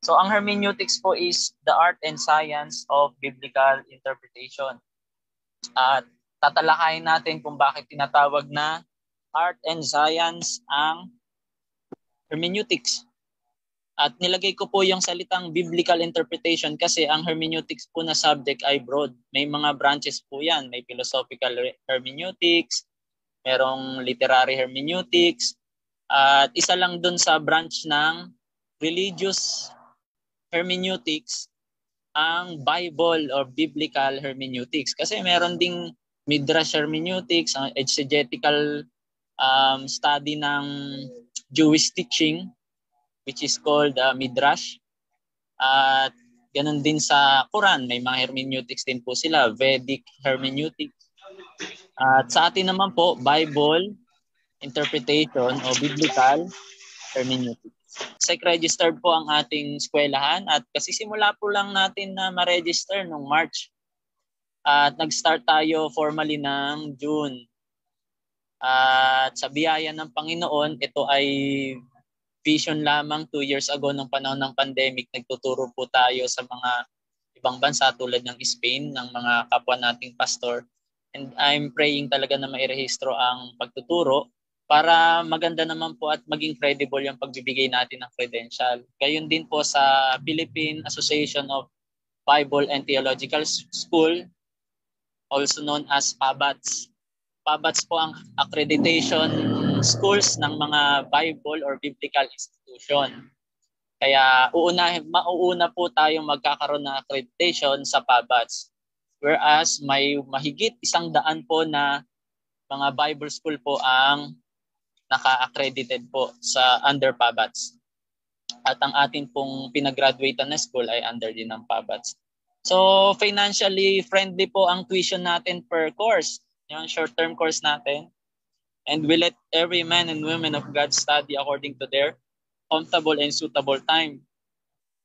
So ang hermeneutics po is the art and science of biblical interpretation. At tatalakayin natin kung bakit tinatawag na art and science ang hermeneutics. At nilagay ko po yung salitang biblical interpretation kasi ang hermeneutics po na subject ay broad. May mga branches po yan. May philosophical hermeneutics, merong literary hermeneutics, at isa lang dun sa branch ng religious hermeneutics ang Bible or biblical hermeneutics. Kasi meron ding midrash hermeneutics, ang exegetical study ng Jewish teaching, which is called midrash. At ganun din sa Quran, may mga hermeneutics din po sila, Vedic hermeneutics. At sa atin naman po, Bible interpretation o biblical hermeneutics. Sec-registered po ang ating eskwelahan at kasisimula po lang natin na ma-register noong March. At nag-start tayo formally ng June. At sa biyaya ng Panginoon, ito ay vision lamang 2 years ago ng panahon ng pandemic. Nagtuturo po tayo sa mga ibang bansa tulad ng Spain, ng mga kapwa nating pastor. And I'm praying talaga na mairehistro ang pagtuturo para maganda naman po at maging credible yung pagbibigay natin ng credential. Gayon din po sa Philippine Association of Bible and Theological School, also known as PABATS. PABATS po ang accreditation schools ng mga Bible or biblical institution. Kaya mauuna po tayong magkakaroon ng accreditation sa PABATS. Whereas may mahigit 100 po na mga Bible school po ang naka-accredited po sa under PABATS. At ang atin pong pinag-graduatean na school ay under din ng PABATS. So financially friendly po ang tuition natin per course, yung short-term course natin. And we let every man and woman of God study according to their comfortable and suitable time.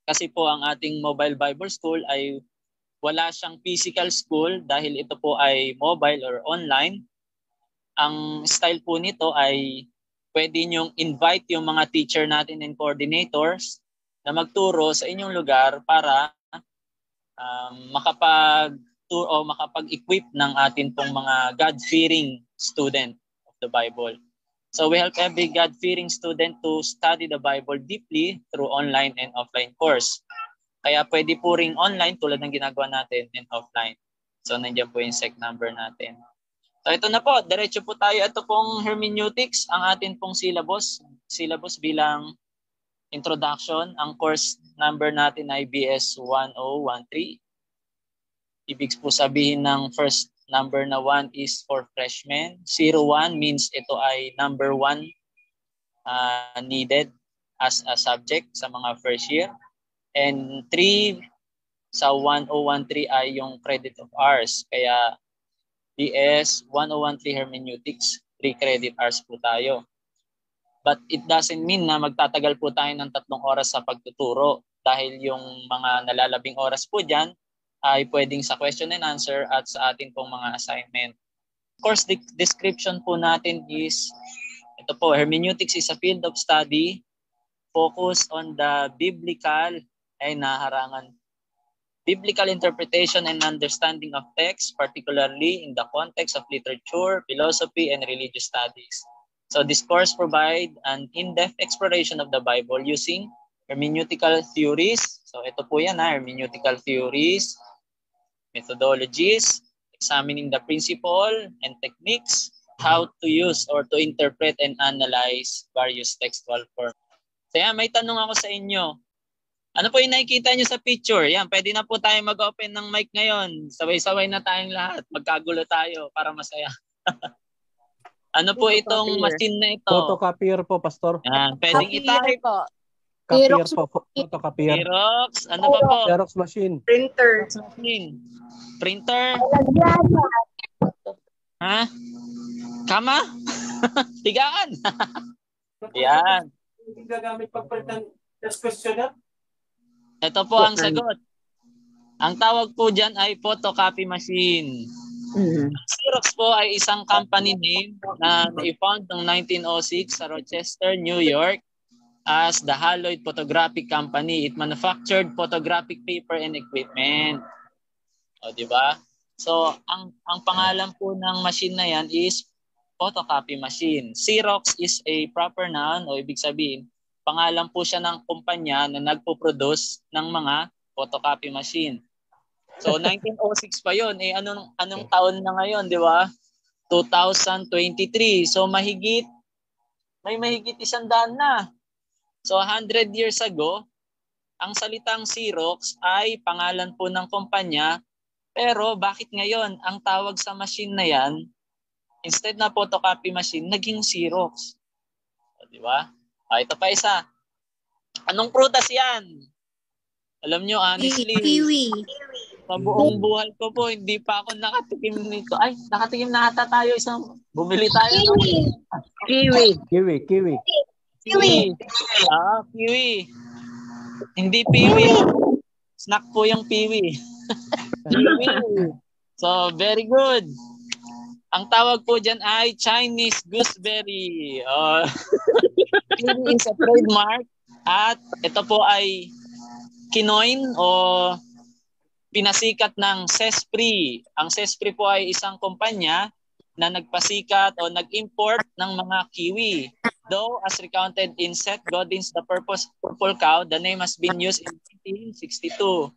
Kasi po ang ating mobile Bible school ay wala siyang physical school dahil ito po ay mobile or online. Ang style po nito ay pwede niyong invite yung mga teacher natin and coordinators na magturo sa inyong lugar para makapag-equip ng atin pong mga God-fearing student of the Bible. So we help every God-fearing student to study the Bible deeply through online and offline course. Kaya pwede po ring online tulad ng ginagawa natin and offline. So nandiyan po yung SEC number natin. So ito na po, diretso po tayo. Ito pong hermeneutics, ang atin pong syllabus bilang introduction. Ang course number natin ay BS 1013. Ibig po sabihin ng first number na 1 is for freshmen. 01 means ito ay number 1 needed as a subject sa mga first year. And 3 sa 1013 ay yung credit of hours. Kaya BS 1013 Hermeneutics, 3 credit hours po tayo. But it doesn't mean na magtatagal po tayo ng 3 oras sa pagtuturo dahil yung mga nalalabing oras po dyan ay pwedeng sa question and answer at sa atin pong mga assignment. Course description po natin is, ito po, hermeneutics is a field of study focused on the biblical interpretation and understanding of text, particularly in the context of literature, philosophy, and religious studies. So this course provides an in-depth exploration of the Bible using hermeneutical theories. So ito po yan, hermeneutical theories, methodologies, examining the principle and techniques, how to use or to interpret and analyze various textual forms. So yan, may tanong ako sa inyo. Ano po yung nakikita nyo sa picture? Yan, pwede na po tayo mag-open ng mic ngayon. Sabay-sabay na tayong lahat. Magkagulo tayo para masaya. Ano po itong machine na ito? Photocopier po, Pastor. Yan, pwedeng i-type. Copier po, photocopier. Xerox, ano pa po? Xerox machine. Printer. Printer. Ha? Kama? Tigaan. Yan. Hindi gagamit pagpalitan test questionnaire. Ito po ang sagot. Ang tawag po dyan ay photocopy machine. Xerox po ay isang company name na i-found noong 1906 sa Rochester, New York. as the Haloid Photographic Company. It manufactured photographic paper and equipment. O, di ba? So, ang pangalan po ng machine na yan is photocopy machine. Xerox is a proper noun o ibig sabihin, pangalan po siya ng kumpanya na nagpo-produce ng mga photocopy machine. So 1906 pa 'yon. Anong taon na ngayon, di ba? 2023. So may mahigit 100 na. So 100 years ago, ang salitang Xerox ay pangalan po ng kumpanya. Pero bakit ngayon ang tawag sa machine na 'yan, instead na photocopy machine, naging Xerox? O, di ba? Ito pa isa. Anong prutas 'yan? Alam nyo, honestly, Kiwi. sa buong buhay ko po, hindi pa ako nakatikim nito. Ay, nakatikim na ata tayo. Bumili tayo. Kiwi. Kiwi. Kiwi. Hindi piwi. Snack po yung piwi. Kiwi. So, very good. Ang tawag po dyan ay Chinese gooseberry. Kiwi is a trademark. At ito po ay kinoin o pinasikat ng Cespri. Ang Cespri po ay isang kumpanya na nagpasikat o nag-import ng mga kiwi. Though, as recounted in Seth Godin's The Purple Cow, the name has been used in 1962.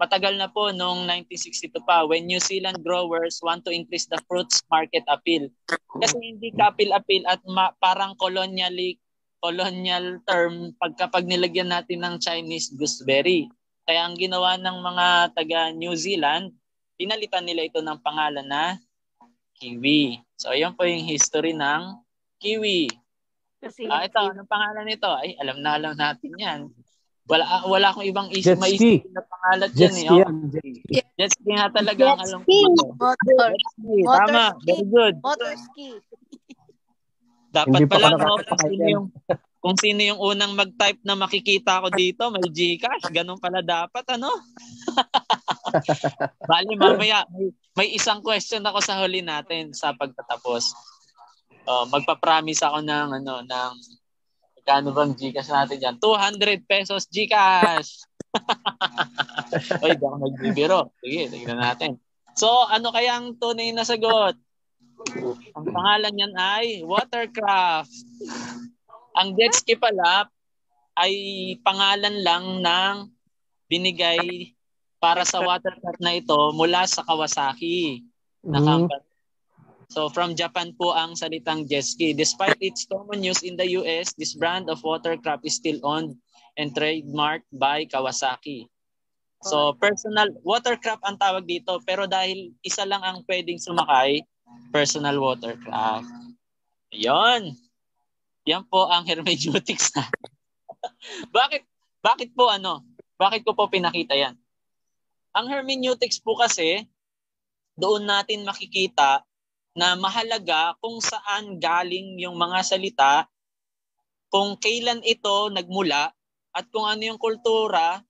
Matagal na po, noong 1962 pa, when New Zealand growers want to increase the fruit's market appeal. Kasi hindi ka-appeal at parang colonial term kapag nilagyan natin ng Chinese gooseberry. Kaya ang ginawa ng mga taga New Zealand, pinalitan nila ito ng pangalan na kiwi. So, ayun po yung history ng kiwi. Ito, anong pangalan nito? Ay, alam natin yan. Wala akong ibang maisip na pangalan dyan. Jet ski nga talaga ang alam ko. Jet ski. Tama. Very good. Motor ski. Dapat pala, kung sino yung unang mag-type na makikita ko dito, may Gcash. Ganun pala dapat, ano? Bali, mamaya, may isang question ako sa huli natin sa pagtatapos. Magpa-promise ako ng kano bang Gcash natin dyan? 200 pesos Gcash! Ay, di ako nagbibiro. Sige, tignan natin. So, ano kaya ang tunay na sagot? Ang pangalan niyan ay watercraft. Ang jet ski pala ay pangalan lang ng binigay para sa watercraft na ito mula sa Kawasaki na company. So from Japan po ang salitang jet ski. Despite its common use in the US, this brand of watercraft is still owned and trademarked by Kawasaki. So personal watercraft ang tawag dito, pero dahil isa lang ang pwedeng sumakay, personal watercraft. Ayun. Yan po ang hermeneutics na. Bakit ko po pinakita yan? Ang hermeneutics po kasi, doon natin makikita na mahalaga kung saan galing yung mga salita, kung kailan ito nagmula, at kung ano yung kultura,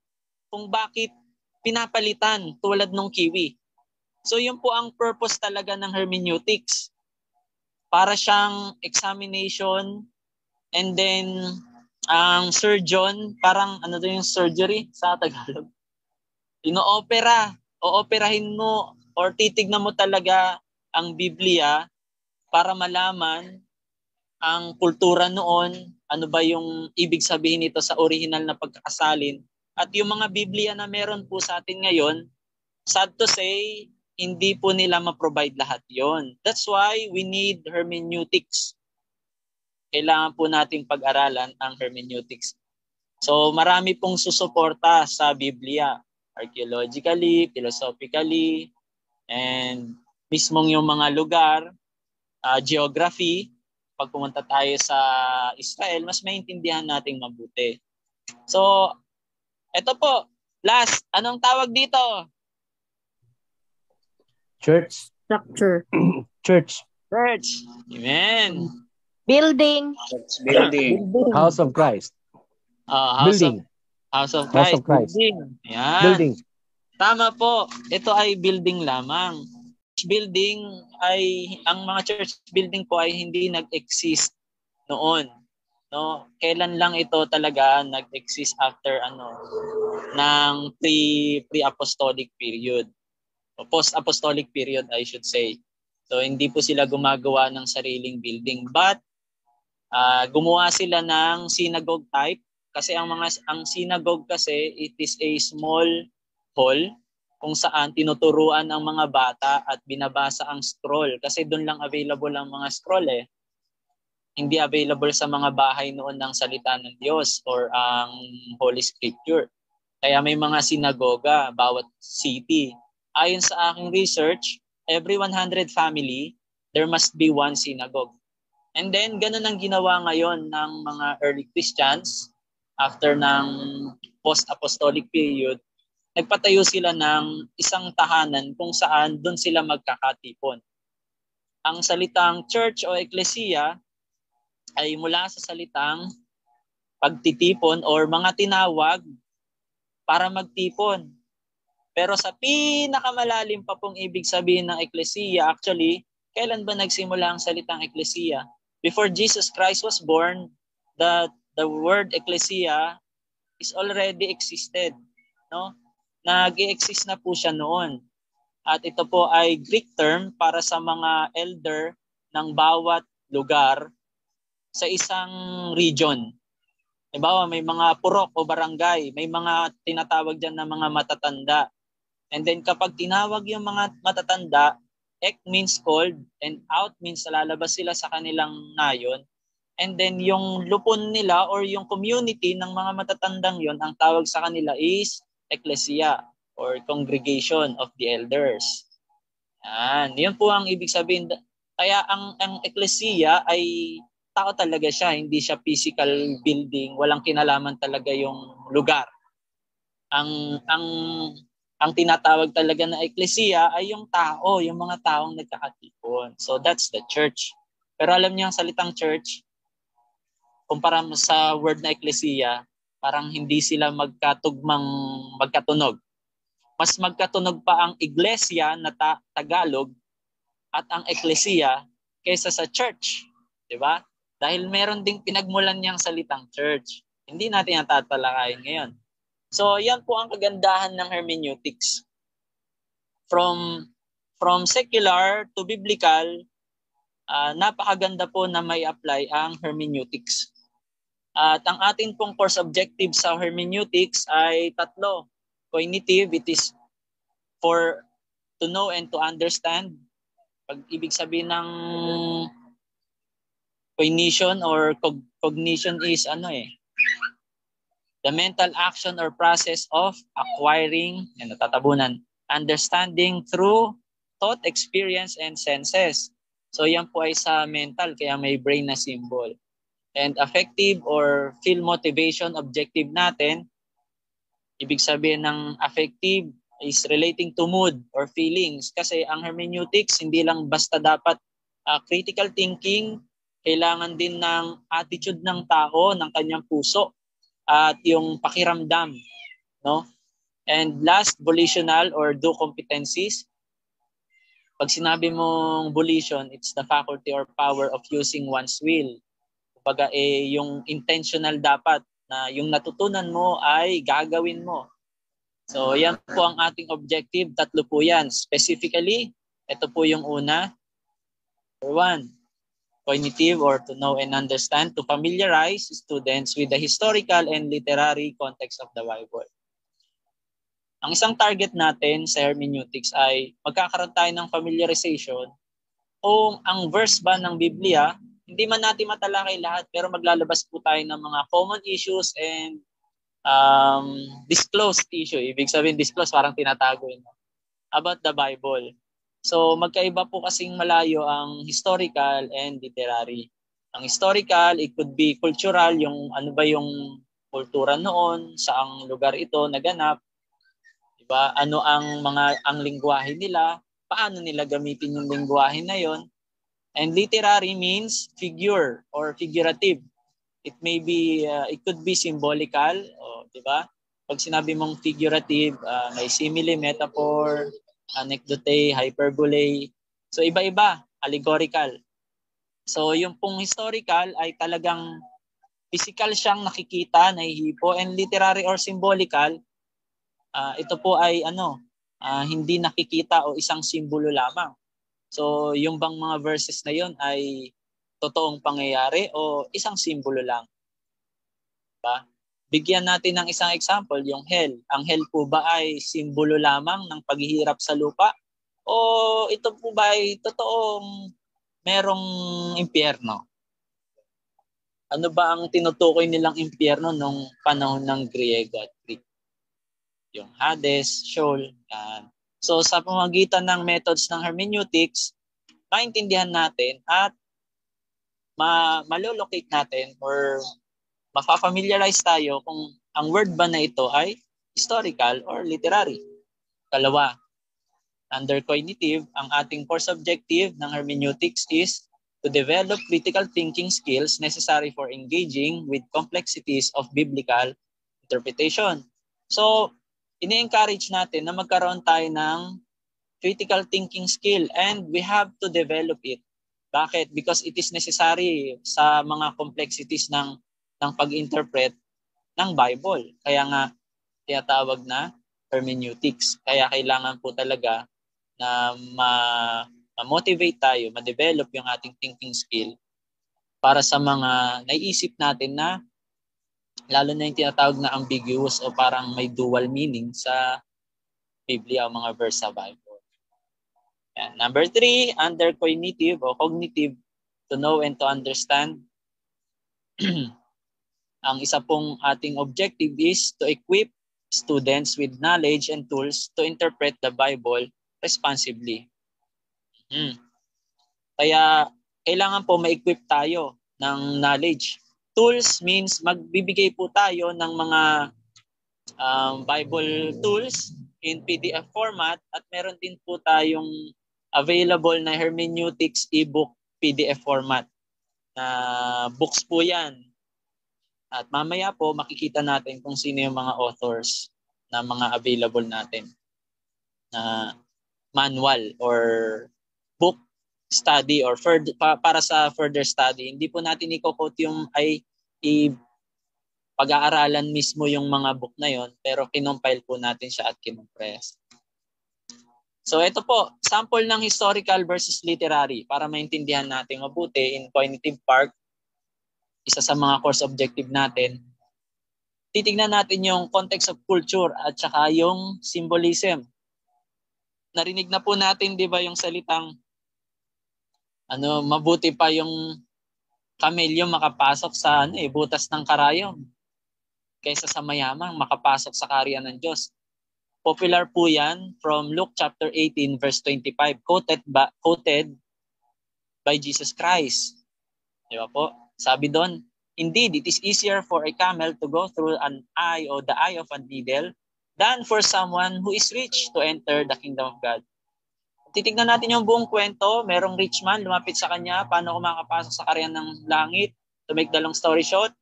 kung bakit pinapalitan tulad ng kiwi. So yun po ang purpose talaga ng hermeneutics. Para siyang examination, and then ang surgeon, parang yung surgery sa Tagalog? Ooperahin mo or titignan mo talaga ang Biblia para malaman ang kultura noon, ano ba yung ibig sabihin nito sa original na pagkakasalin. At yung mga Biblia na meron po sa atin ngayon, sad to say, hindi po nila ma-provide lahat yon. That's why we need hermeneutics. Kailangan po nating pag-aralan ang hermeneutics. So marami pong susuporta sa Biblia. Archaeologically, philosophically, and mismong yung mga lugar, geography. Pag pumunta tayo sa Israel, mas maintindihan nating mabuti. So, eto po. Last, anong tawag dito? Church. Structure. Church. Amen. Building. House of Christ. Building. House of Christ. Building. Yan. Building. Tama po. Ito ay building lamang. Ang mga church building po ay hindi nag-exist noon. no? Kailan lang ito talaga nag-exist after ng pre-apostolic period o post-apostolic period, I should say. So hindi po sila gumagawa ng sariling building, but gumawa sila ng synagogue type kasi ang synagogue kasi it is a small hall kung saan tinuturuan ang mga bata at binabasa ang scroll kasi doon lang available ang mga scroll eh. Hindi available sa mga bahay noon ng salita ng Diyos or ang Holy Scripture. Kaya may mga sinagoga bawat city. Ayon sa aking research, every 100 family, there must be one synagogue. And then, ganun ang ginawa ngayon ng mga early Christians after ng post-apostolic period. Nagpatayo sila ng isang tahanan kung saan doon sila magkakatipon. Ang salitang church o ecclesia ay mula sa salitang pagtitipon or mga tinawag para magtipon. Pero sa pinakamalalim pa pong ibig sabihin ng ecclesia, actually, kailan ba nagsimula ang salitang ecclesia? Before Jesus Christ was born, the word ecclesia is already existed, no? Nag-i-exist na po siya noon. At ito po ay Greek term para sa mga elder ng bawat lugar sa isang region. Halimbawa, may mga purok o barangay, may mga tinatawag dyan na mga matatanda. And then kapag tinawag yung mga matatanda, ek means called and out means lalabas sila sa kanilang nayon. And then yung lupon nila or yung community ng mga matatandang yon, ang tawag sa kanila is ecclesia or congregation of the elders. Yun po ang ibig sabihin. Kaya ang ecclesia ay tao talaga siya, hindi siya physical building, walang kinalaman talaga yung lugar. Ang tinatawag talaga na ecclesia ay yung tao, yung mga taong nagkakatipon. So that's the church. Pero alam niyo ang salitang church, kumpara mo sa word na ecclesia, parang hindi sila magkatunog. Mas magkatunog pa ang iglesia na Tagalog at ang ecclesia kaysa sa church. Diba? Dahil meron ding pinagmulan niyang salitang church. Hindi natin tatalakayin ngayon. So, yan po ang kagandahan ng hermeneutics. From secular to biblical, napakaganda po na may apply ang hermeneutics. At ang atin pong course objective sa hermeneutics ay 3. Cognitive, it is for to know and to understand. Pag ibig sabihin ng cognition or cognition is the mental action or process of acquiring, understanding through thought, experience, and senses. So yan po ay sa mental, kaya may brain na symbol. And affective or feel motivation, objective natin, ibig sabihin ng affective is relating to mood or feelings. Kasi ang hermeneutics, hindi lang basta dapat critical thinking, kailangan din ng attitude ng tao, ng kanyang puso, at yung pakiramdam, no? And last, volitional or do competencies. Pag sinabi mong volition, it's the faculty or power of using one's will. Kumbaga yung intentional dapat na yung natutunan mo ay gagawin mo. So yan po ang ating objective, 3 po yan. Specifically, ito po yung una. Number 1, cognitive or to know and understand, to familiarize students with the historical and literary context of the Bible. Ang isang target natin sa hermeneutics ay magkakaroon tayo ng familiarization kung ang verse ba ng Biblia, hindi man natin matalakay lahat, pero maglalabas po tayo ng mga common issues and disclosed issue. Ibig sabihin disclosed, parang tinatago yun, about the Bible. So magkaiba po kasing malayo ang historical and literary. Ang historical, it could be cultural, yung ano ba yung kultura noon, saang lugar ito naganap, diba? Ano ang lengguwahe nila, paano nila gamitin yung lengguwahe na yon. And literary means figure or figurative. It may be it could be symbolical, diba? Pag sinabi mong figurative, may simile, metaphor, anecdote, hyperbole. So iba-iba, allegorical. So yung pong historical ay talagang physical siyang nakikita, nahihipo, and literary or symbolical, ito po ay hindi nakikita o isang simbolo lamang. So yung bang mga verses na yon ay totoong pangyayari o isang simbolo lang? Diba? Bigyan natin ng isang example, yung hell. Ang hell po ba ay simbolo lamang ng paghihirap sa lupa? O ito po ba ay totoong merong impyerno? Ano ba ang tinutukoy nilang impyerno nung panahon ng Griego at Greek? Yung Hades, Sheol, yan. So sa pamamagitan ng methods ng hermeneutics, maintindihan natin at malolocate natin or mapafamiliarize tayo kung ang word ba na ito ay historical or literary. Kalawa, under cognitive, ang ating core objective ng hermeneutics is to develop critical thinking skills necessary for engaging with complexities of biblical interpretation. So, ini-encourage natin na magkaroon tayo ng critical thinking skill and we have to develop it. Bakit? Because it is necessary sa mga complexities ng pag-interpret ng Bible. Kaya nga tinatawag na hermeneutics. Kaya kailangan po talaga na ma-motivate tayo, ma-develop yung ating thinking skill para sa mga naiisip natin na lalo na yung tinatawag na ambiguous o parang may dual meaning sa Biblia o mga verse sa Bible. Yan. Number 3, under cognitive o cognitive, to know and to understand. Ang isa pong ating objective is to equip students with knowledge and tools to interpret the Bible responsibly. Kaya kailangan po ma-equip tayo ng knowledge. Tools means magbibigay po tayo ng mga Bible tools in PDF format at meron din po tayong available na hermeneutics ebook PDF format. Books po yan. At mamaya po makikita natin kung sino yung mga authors na mga available natin na manual or book study or para sa further study. Hindi po natin i-quote yung pag-aaralan mismo yung mga book na yon, pero kinompile po natin siya at kinompress. So ito po, sample ng historical versus literary para maintindihan natin mabuti in cognitive part. Isa sa mga course objective natin, titignan natin yung context of culture at saka yung symbolism. Narinig na po natin, di ba, yung salitang mabuti pa yung kamelyo makapasok sa butas ng karayom kaysa sa mayamang makapasok sa kaharian ng Diyos. Popular po yan from Luke chapter 18 verse 25, quoted by Jesus Christ. Di ba po? Sabi doon, indeed, it is easier for a camel to go through an eye or the eye of a needle than for someone who is rich to enter the kingdom of God. Titignan natin yung buong kwento. Merong rich man, lumapit sa kanya, paano makapasok sa kaharian ng langit. To make the long story short,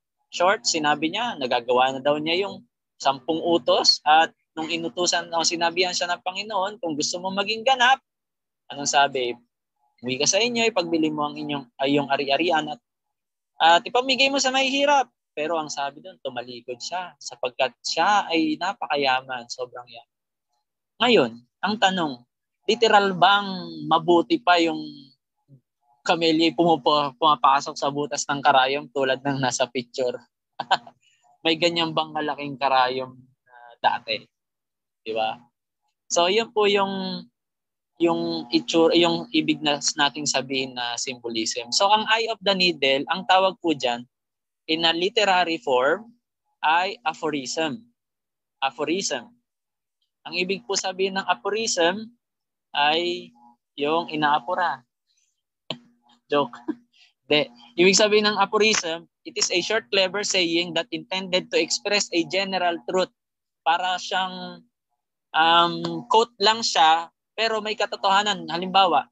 sinabi niya, nagagawa na daw niya yung 10 utos at nung inutusan o sinabihan siya ng Panginoon, kung gusto mo maging ganap, anong sabi? Uwi ka sa inyo, ipagbili mo ang iyong ari-arian at ipamigay mo sa mahihirap. Pero ang sabi doon, tumalikod siya sapagkat siya ay napakayaman, sobrang yaman. Ngayon, ang tanong, literal bang mabuti pa yung kamelyo pumapasok sa butas ng karayom tulad ng nasa picture? May ganyan bang malaking karayom dati? Di ba? So, yun po yung itsura, yung ibig nating sabihin na symbolism. So, ang eye of the needle, ang tawag po dyan, in a literary form, ay aphorism. Aphorism. Ang ibig po sabihin ng aphorism ay yung inaapura. Joke. Ibig sabihin ng aphorism, it is a short, clever saying that intended to express a general truth. Para siyang quote lang siya, pero may katotohanan. Halimbawa,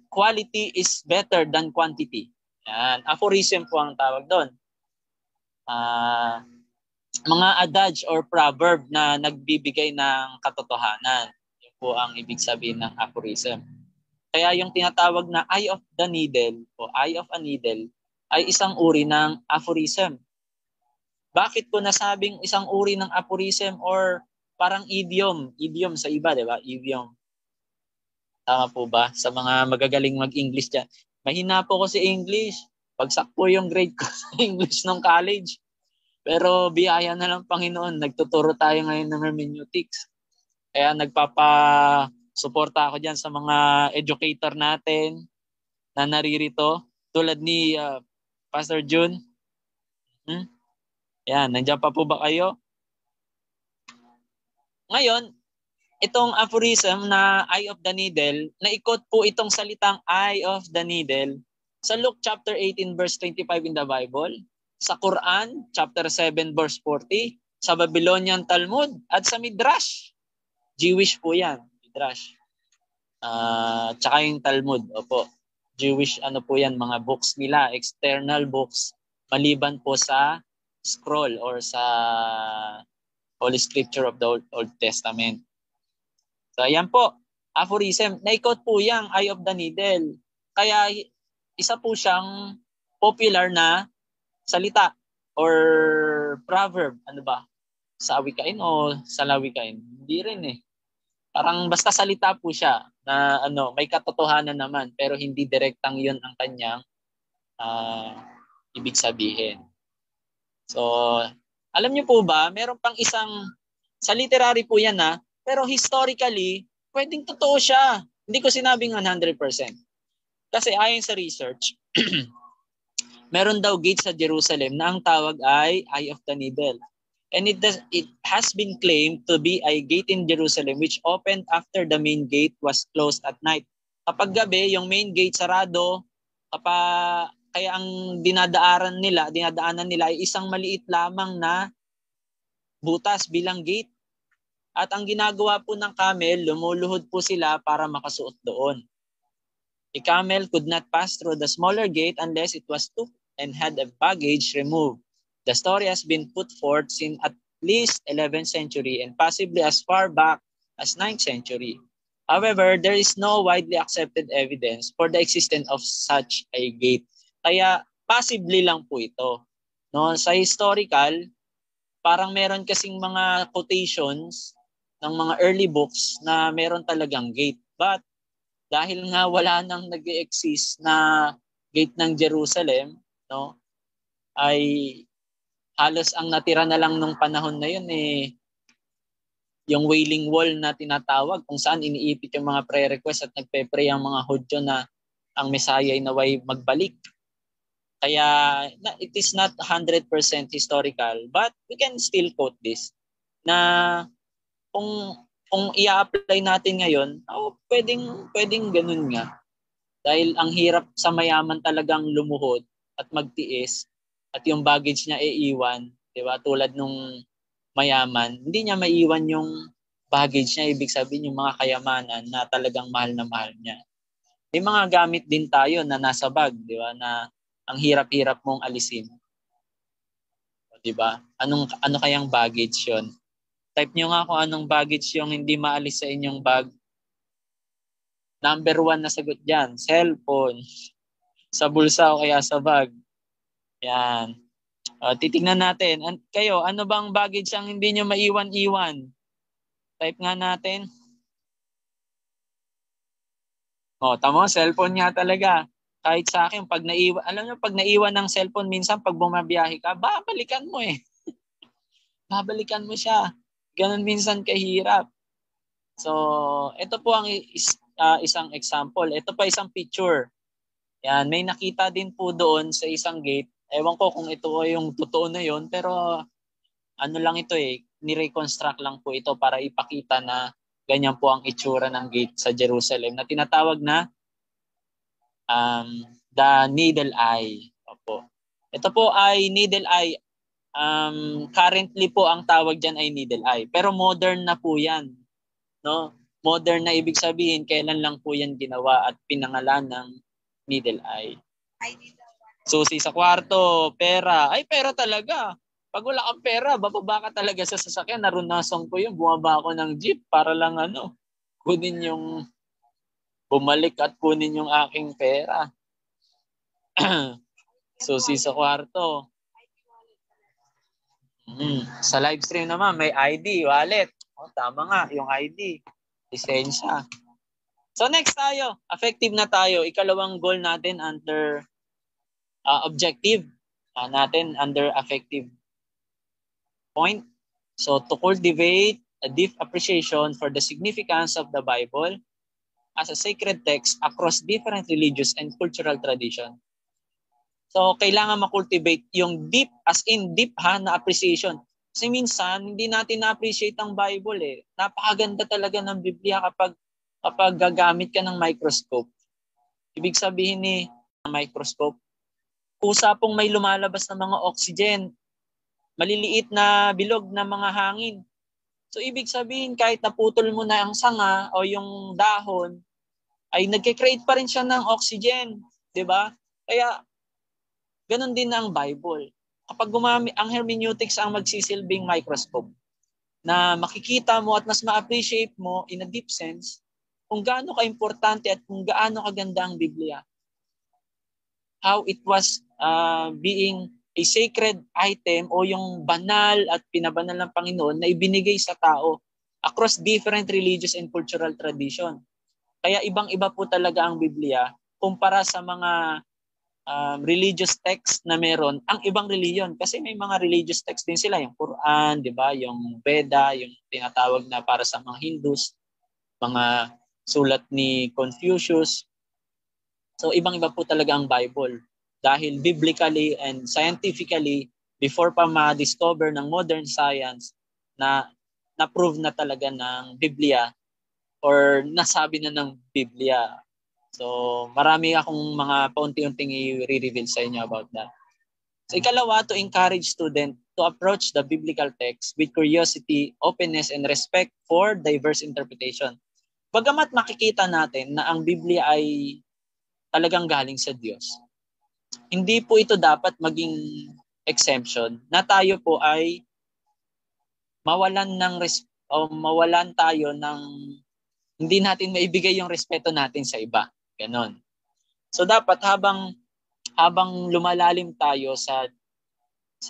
quality is better than quantity. Yan. Aphorism po ang tawag doon. Mga adage or proverb na nagbibigay ng katotohanan. Yun po ang ibig sabihin ng aphorism. Kaya yung tinatawag na eye of the needle o eye of a needle ay isang uri ng aphorism. Bakit ko nasabing isang uri ng aphorism or parang idiom? Idiom sa iba, di ba? Idiom. Tama po ba? Sa mga magagaling mag-English dyan. Mahina po ko sa English. Pagsak po yung grade ko sa English nung college. Pero biyaya na lang Panginoon. Nagtuturo tayo ngayon ng hermeneutics. Kaya nagpapa-suporta ako dyan sa mga educator natin na naririto. Tulad ni Pastor June. Yan, nandiyan pa po ba kayo? Ngayon, itong aphorism na eye of the needle, naikot po itong salitang eye of the needle sa Luke chapter 18 verse 25 in the Bible, sa Quran chapter 7 verse 40, sa Babylonian Talmud at sa Midrash. Jewish po yan, Midrash. Tsaka yung Talmud, opo. Jewish po yan, mga books nila, external books, maliban po sa scroll or sa Holy Scripture of the Old Testament. So ayan po, aphorism. Naikot po yung eye of the needle. Kaya isa po siyang popular na salita or proverb. Ano ba? Sa awikain o sa lawikain? Hindi rin eh. Parang basta salita po siya na may katotohanan naman pero hindi direktang yun ang kanyang ibig sabihin. So, alam niyo po ba, meron pang isang, sa literary po yan pero historically, pwedeng totoo siya. Hindi ko sinabing 100%. Kasi ayon sa research, meron daw gate sa Jerusalem na ang tawag ay Eye of the Needle. And it has been claimed to be a gate in Jerusalem which opened after the main gate was closed at night. Kapag gabi, yung main gate sarado, kaya ang dinadaanan nila ay isang maliit lamang na butas bilang gate. At ang ginagawa po ng camel, lumuluhod po sila para makasuot doon. A camel could not pass through the smaller gate unless it was took and had a baggage removed. The story has been put forth since at least 11th century and possibly as far back as 9th century. However, there is no widely accepted evidence for the existence of such a gate. Kaya possibly lang po ito. No, sa historical, parang meron kasing mga quotations ng mga early books na meron talagang gate. But dahil nga wala nang nag-exist na gate ng Jerusalem, no, ay halos ang natira na lang nung panahon na yun yung Wailing Wall na tinatawag kung saan iniipit yung mga prayer request at nagpe-pray ang mga Hudyo na ang Messiah ay naway magbalik. Kaya it is not 100% historical, but we can still quote this na kung i-apply natin ngayon, pwedeng ganun nga. Dahil ang hirap sa mayaman talagang lumuhod at magtiis at yung baggage niya iiwan, 'di ba? Tulad nung mayaman, hindi niya maiwan yung baggage niya, ibig sabihin yung mga kayamanan na talagang mahal na mahal niya. May mga gamit din tayo na nasa bag, 'di ba? Na ang hirap-hirap mong alisin. 'Di ba? Ano kayang baggage 'yon? Type nyo nga kung anong baggage yung hindi maalis sa inyong bag. Number 1 na sagot dyan, cellphone. Sa bulsa o kaya sa bag. Yan. Titignan natin. Kayo, ano bang baggage ang hindi nyo maiwan-iwan? Type nga natin. Tamo, cellphone nga talaga. Kahit sa akin, pag naiwan ng cellphone, minsan pag bumabiyahe ka, babalikan mo eh. Babalikan mo siya. Ganun minsan kahirap. So, ito po ang isang example. Ito pa isang picture. Yan, may nakita din po doon sa isang gate. Ewan ko kung ito yung totoo na yon, pero ano lang ito ni-reconstruct lang po ito para ipakita na ganyan po ang itsura ng gate sa Jerusalem na tinatawag na the Needle Eye. Opo. Ito po ay Needle Eye. Currently po ang tawag diyan ay Needle Eye. Pero modern na po 'yan, no? Modern na ibig sabihin kailan lang po 'yan ginawa at pinangalan ng Needle Eye. Susi sa kwarto, pera. Ay, pera talaga. Pag wala kang pera, bababa ka talaga sa sasakyan. Narunasan ko 'yun, bumaba ako ng jeep para lang kunin yung bumalik at kunin yung aking pera. Susi sa kwarto. Sa live stream naman, may ID, wallet. Tama nga, yung ID. Lisensya. So next tayo, effective na tayo. Ikalawang goal natin under objective natin under effective point. So to cultivate a deep appreciation for the significance of the Bible as a sacred text across different religious and cultural tradition. So kailangan makultivate yung deep, as in deep na appreciation. Kasi minsan hindi natin na-appreciate ang Bible eh. Napakaganda talaga ng Biblia kapag gagamit ka ng microscope. Ibig sabihin ni microscope, kusa pong may lumalabas na mga oxygen, maliliit na bilog na mga hangin. So ibig sabihin kahit naputol mo na ang sanga o yung dahon, ay nagke-create pa rin siya ng oxygen, 'di ba? Kaya ganun din ang Bible. Kapag gumamit ang hermeneutics ang magsisilbing microscope na makikita mo at mas ma-appreciate mo in a deep sense kung gaano ka-importante at kung gaano kaganda ang Biblia. How it was being a sacred item o yung banal at pinabanal ng Panginoon na ibinigay sa tao across different religious and cultural tradition. Kaya ibang-iba po talaga ang Biblia kumpara sa mga religious text na meron ang ibang reliyon. Kasi may mga religious text din sila, yung Quran, di ba? Yung Veda, yung tinatawag na para sa mga Hindus, mga sulat ni Confucius. So ibang-iba po talaga ang Bible. Dahil biblically and scientifically, before pa ma-discover ng modern science na na-prove na talaga ng Biblia or nasabi na ng Biblia. So marami akong mga paunti-unting i-reveal sa inyo about that. So ikalawa, to encourage student to approach the biblical text with curiosity, openness, and respect for diverse interpretation. Bagamat makikita natin na ang Biblia ay talagang galing sa Diyos, hindi po ito dapat maging exemption na tayo po ay mawalan tayo ng hindi natin maibigay yung respeto natin sa iba. Ganon. So dapat habang lumalalim tayo sa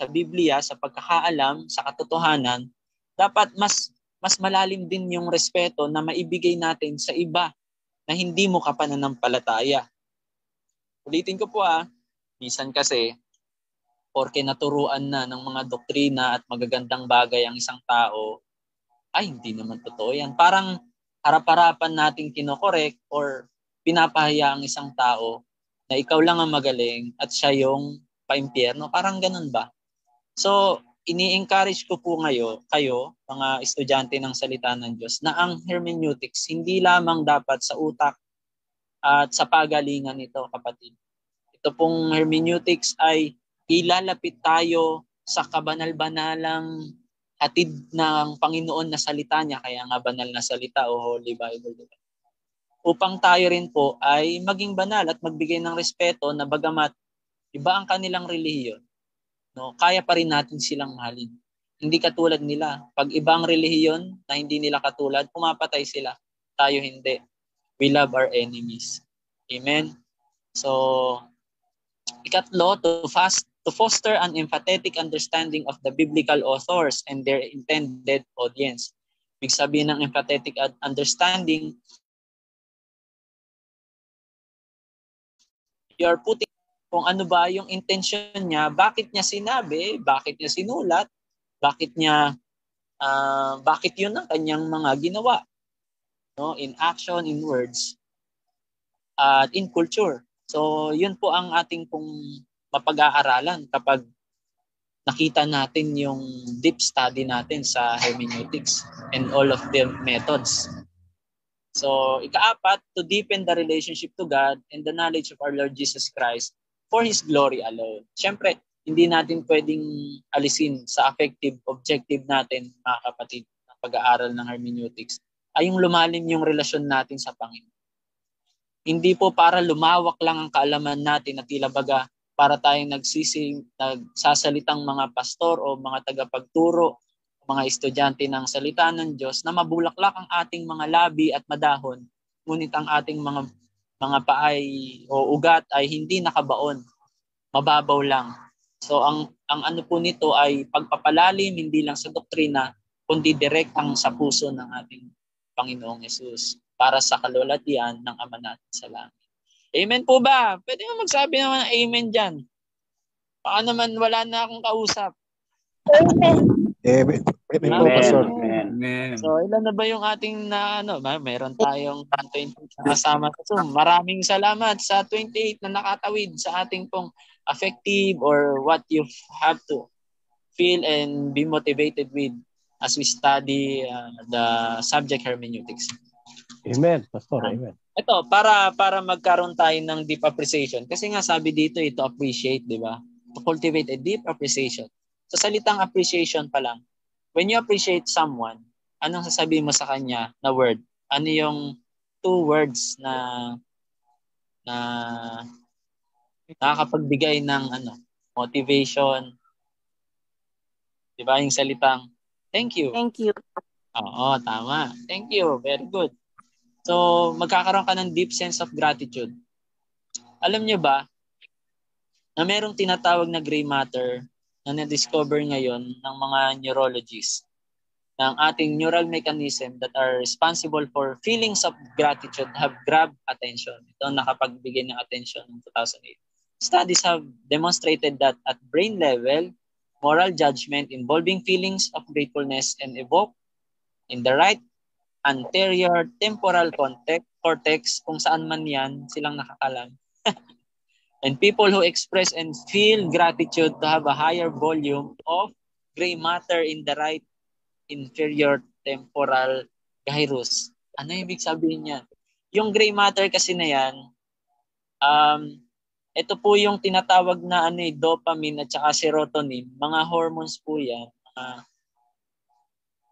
Biblia, sa pagkakaalam, sa katotohanan, dapat mas malalim din yung respeto na maibigay natin sa iba na hindi mo kapananampalataya. Ulitin ko po minsan kasi, porke naturuan na ng mga doktrina at magagandang bagay ang isang tao, ay hindi naman totoo yan. Parang harap-harapan nating kinokorek or pinapahiya ang isang tao na ikaw lang ang magaling at siya yung paimpyerno. Parang ganun ba? So, ini-encourage ko po kayo, mga estudyante ng salita ng Diyos, na ang hermeneutics hindi lamang dapat sa utak at sa pagalingan nito, kapatid. Ito pong hermeneutics ay ilalapit tayo sa kabanal-banalang hatid ng Panginoon na salita niya, kaya nga banal na salita o Holy Bible. Diba? Upang tayo rin po ay maging banal at magbigay ng respeto na bagamat iba ang kanilang relihiyon, no, kaya pa rin natin silang mahalin. Hindi katulad nila. Pag ibang relihiyon na hindi nila katulad, pumapatay sila. Tayo hindi. We love our enemies. Amen? So, ikatlo, to foster an empathetic understanding of the biblical authors and their intended audience. Ibig sabihin ng empathetic understanding, you're putting kung ano ba yung intention niya, bakit niya sinabi, bakit niya sinulat, bakit yun ang kanyang mga ginawa, no, in action, in words, at in culture. So yun po ang ating pong mapag-aaralan kapag nakita natin yung deep study natin sa hermeneutics and all of the methods. So ikaapat, to deepen the relationship to God and the knowledge of our Lord Jesus Christ for His glory alone. Siyempre, hindi natin pwedeng alisin sa affective objective natin, mga kapatid, na pag-aaral ng hermeneutics, ay yung lumalim yung relasyon natin sa Panginoon. Hindi po para lumawak lang ang kaalaman natin at tila baga para tayong nagsasalitang mga pastor o mga tagapagturo, mga estudyante ng salita ng Diyos na mabulaklak ang ating mga labi at madahon, ngunit ang ating mga paay o ugat ay hindi nakabaon mababaw lang. So ang ano po nito ay pagpapalalim hindi lang sa doktrina kundi direktang sa puso ng ating Panginoong Hesus para sa kalwalhatian ng Ama natin sa langit. Amen po ba? Pwede mo magsabi naman ng amen dyan. Baka naman wala na akong kausap. Amen. Amen po, Pastor. Amen. So, ilan na ba yung ating meron tayong 28 na kasama. So, maraming salamat sa 28 na nakatawid sa ating pong effective or what you have to feel and be motivated with as we study the subject hermeneutics. Amen, Pastor. Amen. Ito, para magkaroon tayo ng deep appreciation. Kasi nga sabi dito, ito appreciate, di ba? To cultivate a deep appreciation. Sa salitang appreciation pa lang, when you appreciate someone, anong sasabihin mo sa kanya na word? Ano yung 2 words na nakakapagbigay ng motivation? Di ba? Yung salitang, thank you. Thank you. Oo, tama. Thank you. Very good. So, magkakaroon ka ng deep sense of gratitude. Alam nyo ba na merong tinatawag na gray matter na na-discover ngayon ng mga neurologists ng ating neural mechanism that are responsible for feelings of gratitude have grabbed attention. Ito nakapagbigay ng attention ng 2008. Studies have demonstrated that at brain level, moral judgment involving feelings of gratefulness and evoke in the right anterior temporal cortex, kung saan man yan, silang nakakalam. And people who express and feel gratitude to have a higher volume of gray matter in the right inferior temporal gyrus. Ano ibig sabihin niya? Yung gray matter kasi na yan, ito po yung tinatawag na dopamine at saka serotonin. Mga hormones po yan.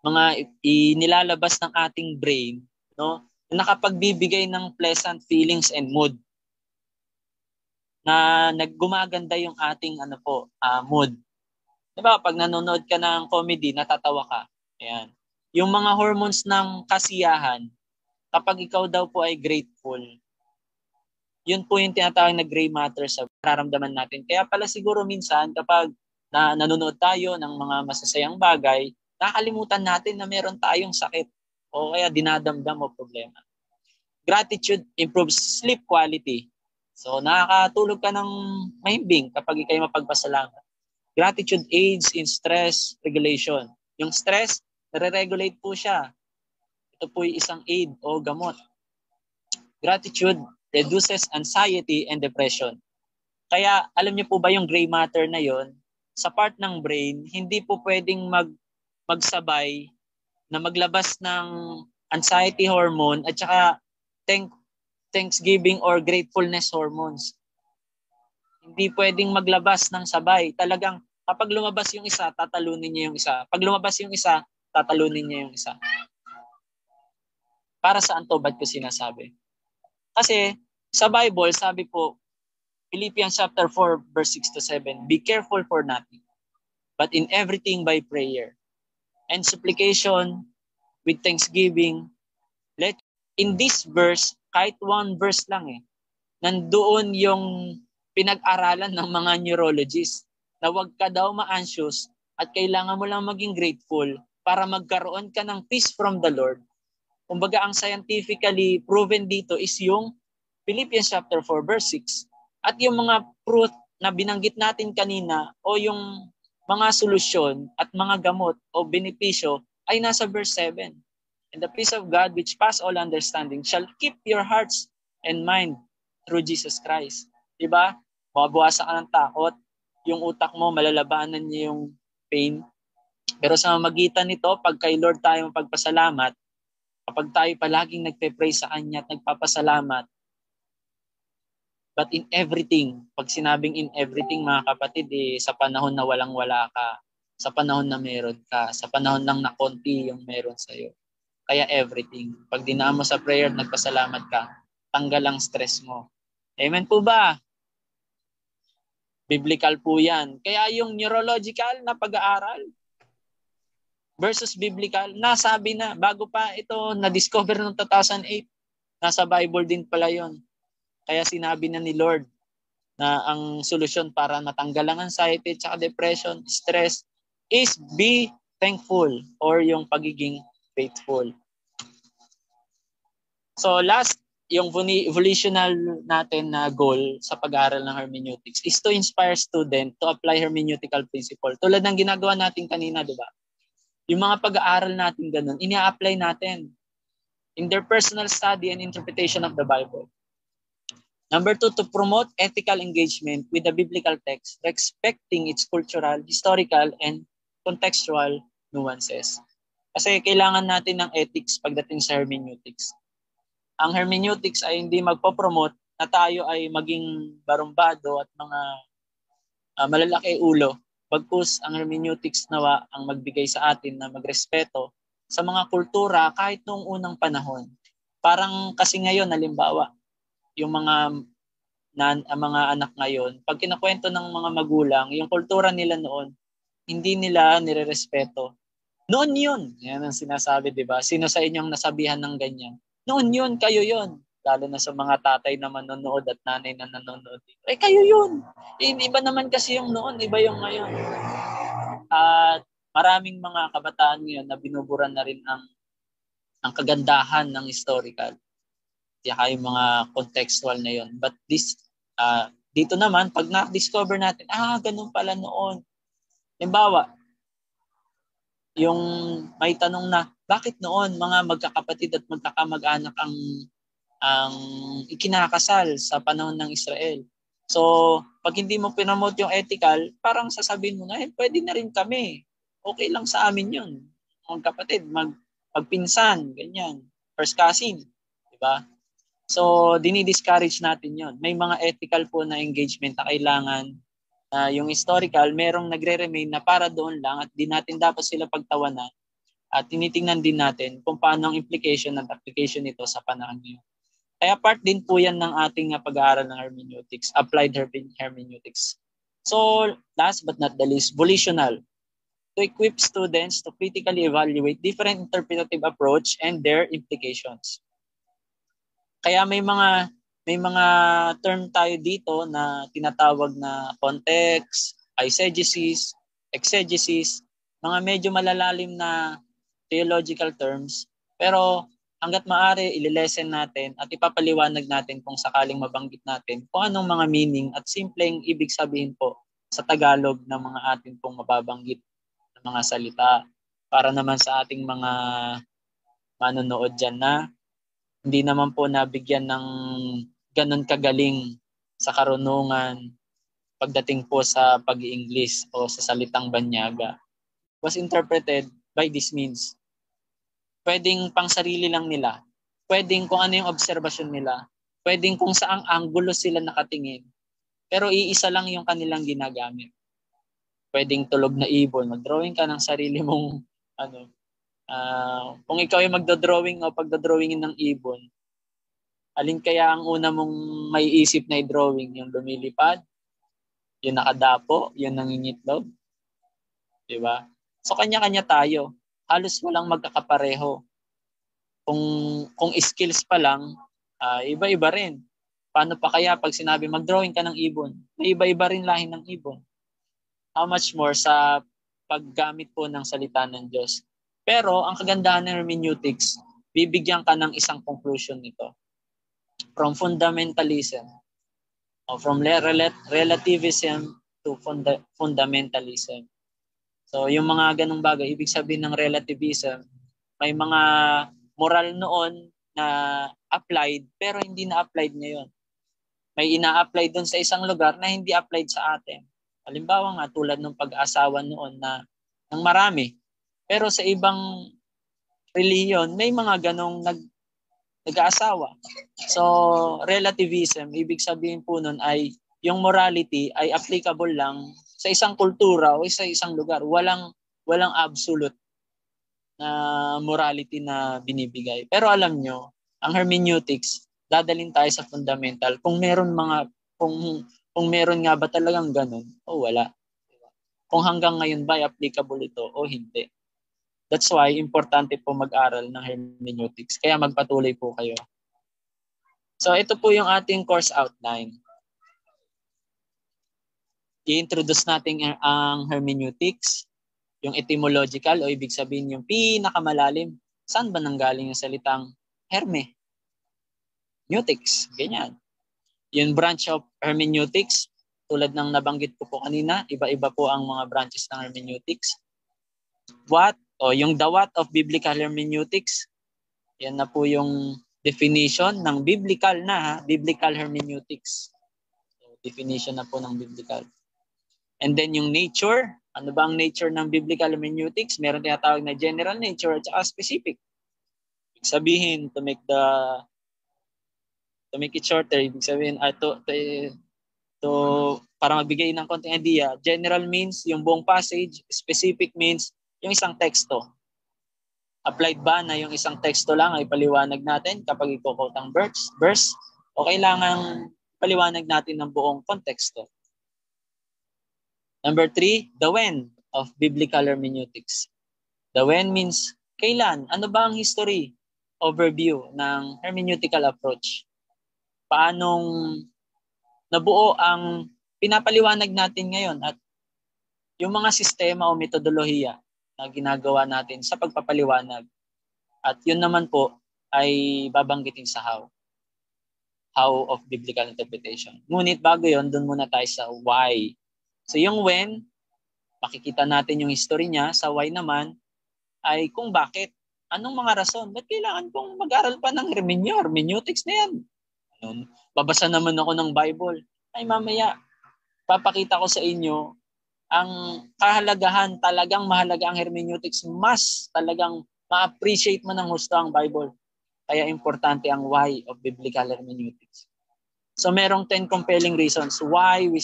Mga inilalabas ng ating brain, no? Na nakapagbibigay ng pleasant feelings and mood. Na naggumaganda yung ating mood. 'Di ba? Pag nanonood ka ng comedy, natatawa ka. Ayan. Yung mga hormones ng kasiyahan, kapag ikaw daw po ay grateful, yun po yung tinatawag na gray matter sa nararamdaman natin. Kaya pala siguro minsan kapag nanonood tayo ng mga masasayang bagay, nakakalimutan natin na meron tayong sakit o kaya dinadamdam o problema. Gratitude improves sleep quality. So nakakatulog ka ng mahimbing kapag ikay mapagpasalamat. Gratitude aids in stress regulation. Yung stress, nare-regulate po siya. Ito po yung isang aid o gamot. Gratitude reduces anxiety and depression. Kaya alam niyo po ba yung gray matter na yon, sa part ng brain, hindi po pwedeng magsabay na maglabas ng anxiety hormone at saka thanksgiving or gratefulness hormones. Hindi pwedeng maglabas ng sabay. Talagang kapag lumabas yung isa, tatalunin niya yung isa. Pag lumabas yung isa, tatalunin niya yung isa. Para saan to? Ba't ko sinasabi? Kasi sa Bible, sabi po, Philippians chapter 4, verse 6 to 7, be careful for nothing, but in everything by prayer and supplication with thanksgiving. In this verse, kahit one verse lang nandoon yung pinag-aralan ng mga neurologists na huwag ka daw ma-anxious at kailangan mo lang maging grateful para magkaroon ka ng peace from the Lord. Kumbaga, ang scientifically proven dito is yung Philippians chapter 4, verse 6. At yung mga truth na binanggit natin kanina o yung mga solusyon at mga gamot o benepisyo ay nasa verse 7. And the peace of God which pass all understanding shall keep your hearts and mind through Jesus Christ. Diba? Mabawasan ka ng takot. Yung utak mo, malalabanan niya yung pain. Pero sa magitan nito, pag kay Lord tayo magpasalamat, kapag tayo palaging nagpe-pray sa Kanya at nagpapasalamat, but in everything, pag sinabing in everything mga kapatid, sa panahon na walang-wala ka, sa panahon na meron ka, sa panahon lang na konti yung meron sa'yo. Kaya everything. Pag dinaan mo sa prayer, nagpasalamat ka, tanggal ang stress mo. Amen po ba? Biblical po yan. Kaya yung neurological na pag-aaral versus biblical, nasabi na, bago pa ito na-discover noong 2008, nasa Bible din pala yon. Kaya sinabi na ni Lord na ang solusyon para matanggal ang anxiety at depression, stress is be thankful or yung pagiging faithful. So last, yung evolutional natin na goal sa pag-aaral ng hermeneutics is to inspire student to apply hermeneutical principle. Tulad ng ginagawa natin kanina, di ba? Yung mga pag-aaral natin ganun, ini-apply natin in their personal study and interpretation of the Bible. Number 2, to promote ethical engagement with the biblical text, respecting its cultural, historical, and contextual nuances. Kasi kailangan natin ng ethics pagdating sa hermeneutics. Ang hermeneutics ay hindi magpo-promote na tayo ay maging barumbado at mga malalaki ulo. Bagkus ang hermeneutics nawa ang magbigay sa atin na magrespeto sa mga kultura kahit noong unang panahon. Parang kasi ngayon, halimbawa, yung mga anak ngayon, pag kinakwento ng mga magulang, yung kultura nila noon, hindi nila nirerespeto. Noon yun. Yan ang sinasabi, di ba? Sino sa inyong nasabihan ng ganyan? Noon yun, kayo yun. Lalo na sa mga tatay na manonood at nanay na nanonood. Kayo yun. Iba naman kasi yung noon, iba yung ngayon. At maraming mga kabataan ngayon na binubura na rin ang kagandahan ng historical. Kaya yung mga contextual na yun. But dito naman, pag na-discover natin, ganun pala noon. Halimbawa, yung may tanong na, bakit noon mga magkakapatid at magkakamag-anak ang ikinakasal sa panahon ng Israel? So, pag hindi mo pinomote yung ethical, parang sasabihin mo na, pwede na rin kami. Okay lang sa amin yun. Magkapatid, magpinsan, ganyan. First cousin, di ba? So, dinidiscourage natin yon. May mga ethical po na engagement na kailangan yung historical, merong nagre-remain na para doon lang at di natin dapat sila pagtawanan at tinitingnan din natin kung paano ang implication at application nito sa panahon ngayon. Kaya part din po yan ng ating pag-aaral ng hermeneutics, applied hermeneutics. So, last but not the least, volitional. To equip students to critically evaluate different interpretative approach and their implications. Kaya may mga term tayo dito na tinatawag na context, eisegesis, exegesis, mga medyo malalalim na theological terms. Pero hanggat maaari, ililesen natin at ipapaliwanag natin kung sakaling mabanggit natin kung anong mga meaning at simpleng ibig sabihin po sa Tagalog ng mga atin pong mababanggit na mga salita para naman sa ating mga manonood dyan na hindi naman po nabigyan ng ganun kagaling sa karunungan pagdating po sa pag-i-English o sa salitang banyaga. Was interpreted by this means. Pwedeng pang sarili lang nila. Pwedeng kung ano yung obserbasyon nila. Pwedeng kung saang anggulo sila nakatingin. Pero iisa lang yung kanilang ginagamit. Pwedeng tulog na ibon. Mag-drawing ka ng sarili mong kung ikaw ay magdodrawing o pagdodrawingin ng ibon, alin kaya ang una mong may isip na i-drawing? Yung lumilipad? Yung nakadapo? Yung nangingitlog? Diba? So kanya-kanya tayo. Halos walang magkakapareho. Kung skills pa lang, iba-iba rin. Paano pa kaya pag sinabi mag-drawing ka ng ibon? May iba-iba rin lahi ng ibon. How much more sa paggamit po ng salita ng Diyos. Pero ang kagandahan ng hermeneutics, bibigyan ka ng isang conclusion nito. From fundamentalism, or from relativism to fundamentalism. So yung mga ganung bagay, ibig sabihin ng relativism, may mga moral noon na applied pero hindi na applied ngayon. May ina-apply doon sa isang lugar na hindi applied sa atin. Halimbawa nga tulad ng pag-asawa noon na ng marami. Pero sa ibang reliyon, may mga ganong nag-aasawa. So, relativism, ibig sabihin po nun ay yung morality ay applicable lang sa isang kultura o sa isang lugar. Walang absolute na morality na binibigay. Pero alam nyo, ang hermeneutics, dadalhin tayo sa fundamental. Kung meron nga ba talagang ganun o wala. Kung hanggang ngayon ba applicable ito o hindi. That's why importante po mag-aral ng hermeneutics. Kaya magpatuloy po kayo. So ito po yung ating course outline. i-introduce natin ang hermeneutics, yung etymological o ibig sabihin yung pinakamalalim. Saan ba nanggaling yung salitang hermeneutics? Ganyan. Yung branch of hermeneutics, tulad ng nabanggit ko po kanina, iba-iba po ang mga branches ng hermeneutics. Yung the what of biblical hermeneutics, yan na po yung definition ng biblical hermeneutics. So, definition na po ng biblical. And then yung nature, ano ba ang nature ng biblical hermeneutics? Meron tinatawag na general nature at saka specific. Ibig sabihin, to make it shorter, ibig sabihin, para magbigay ng konting idea, general means yung buong passage, specific means yung isang teksto. Applied ba na yung isang teksto lang ay paliwanag natin kapag i-quote ang verse o kailangan paliwanag natin ng buong konteksto? Number 3, the when of biblical hermeneutics. The when means kailan? Ano ba ang history? Overview ng hermeneutical approach. Paanong nabuo ang pinapaliwanag natin ngayon at yung mga sistema o metodolohiya na ginagawa natin sa pagpapaliwanag. At yun naman po ay babanggitin sa how of biblical interpretation. Ngunit bago yun, dun muna tayo sa why. So yung when, makikita natin yung history niya. Sa why naman, ay kung bakit. Anong mga rason? Ba't kailangan kong mag-aral pa ng hermeneutics na yan? Babasa naman ako ng Bible. Ay mamaya, papakita ko sa inyo ang kahalagahan, talagang mahalaga ang hermeneutics. Mas talagang ma-appreciate mo ng husto ang Bible. Kaya importante ang why of biblical hermeneutics. So merong 10 compelling reasons why we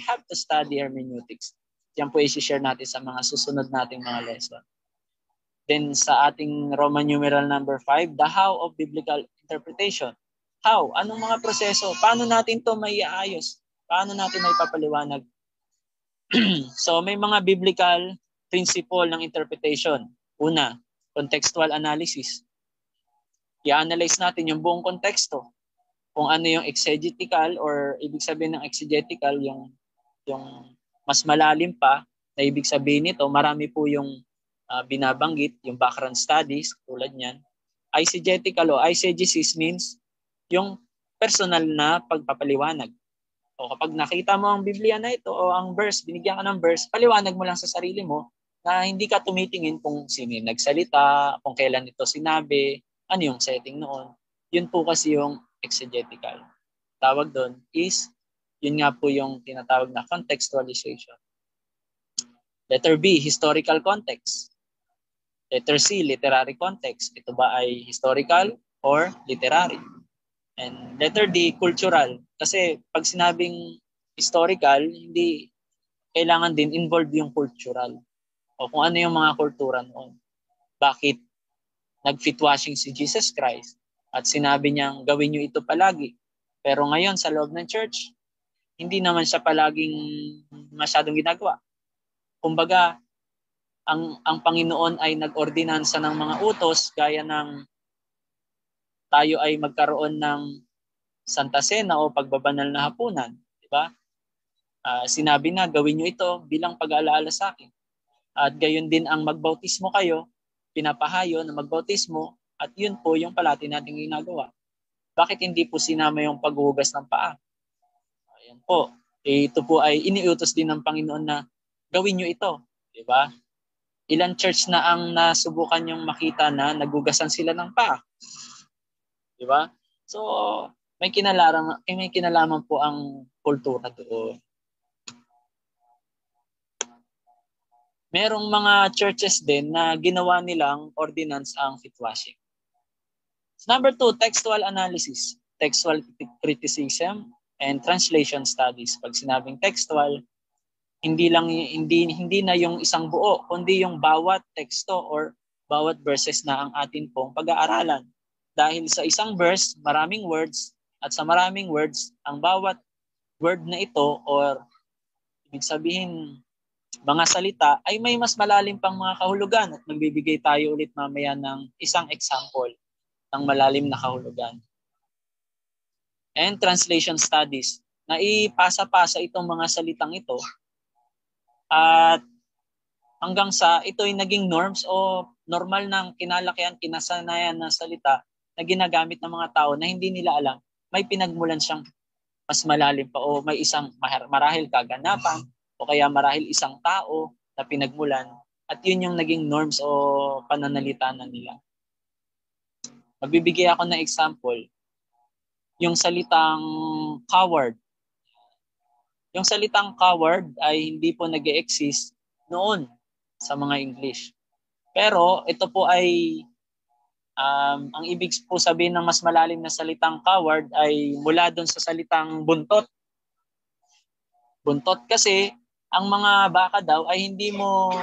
have to study hermeneutics. Yan po i-share natin sa mga susunod nating mga lesson. Then sa ating Roman numeral number 5, the how of biblical interpretation. How? Anong mga proseso? Paano natin to maiaayos? Paano natin maipapaliwanag? So may mga biblical principle ng interpretation. Una, contextual analysis. I-analyze natin yung buong konteksto. Kung ano yung exegetical or ibig sabihin ng exegetical, yung mas malalim pa na ibig sabihin nito, marami po yung binabanggit, yung background studies, tulad niyan. Eisegetical o eisegesis means yung personal na pagpapaliwanag. O kapag nakita mo ang Biblia na ito o ang verse, binigyan ka ng verse, paliwanag mo lang sa sarili mo na hindi ka tumitingin kung sino yung nagsalita, kung kailan ito sinabi, ano yung setting noon. Yun po kasi yung exegetical. Tawag doon is, yun nga po yung tinatawag na contextualization. Letter B, historical context. Letter C, literary context. Ito ba ay historical or literary? And letter D, cultural. Kasi pag sinabing historical, hindi kailangan din involved yung cultural. O kung ano yung mga kultura noon. Bakit nag-feet washing si Jesus Christ? At sinabi niyang gawin niyo ito palagi. Pero ngayon sa loob ng church, hindi naman siya palaging masyadong ginagawa. Kumbaga, ang Panginoon ay nag-ordinansa ng mga utos gaya ng tayo ay magkaroon ng Santa Cena o pagbabanal na hapunan. Diba? Sinabi na gawin niyo ito bilang pag-aalaala sa akin. At gayon din ang magbautismo kayo, pinapahayo na magbautismo. At yun po yung palati nating ginagawa. Bakit hindi po sinama yung paghuhugas ng paa? Ayan po. Ito po ay iniutos din ng Panginoon na gawin nyo ito. Diba? Ilan church na ang nasubukan yung makita na nagugasan sila ng paa? Diba? So, may kinalaman po ang kultura doon. Merong mga churches din na ginawa nilang ordinance ang feet washing. Number 2, textual analysis, textual criticism, and translation studies. Pag sinabing textual, hindi na yung isang buo, kundi yung bawat teksto or bawat verses na ang atin pong pag-aaralan. Dahil sa isang verse, maraming words, at sa maraming words, ang bawat word na ito or ibig sabihin mga salita ay may mas malalim pang mga kahulugan at magbibigay tayo ulit mamaya ng isang example ng malalim na kahulugan. And translation studies. na ipasa-pasa itong mga salitang ito at hanggang sa ito'y naging norms o normal ng kinalakihan, kinasanayan na salita na ginagamit ng mga tao na hindi nila alam may pinagmulan siyang mas malalim pa o may isang marahil kaganapan o kaya marahil isang tao na pinagmulan at yun yung naging norms o pananalita na nila. Magbibigay ako ng example, yung salitang coward. Yung salitang coward ay hindi po nag-e-exist noon sa mga English. Pero ito po ay ang ibig po sabihin ng mas malalim na salitang coward ay mula doon sa salitang buntot. Buntot kasi ang mga baka daw ay hindi mo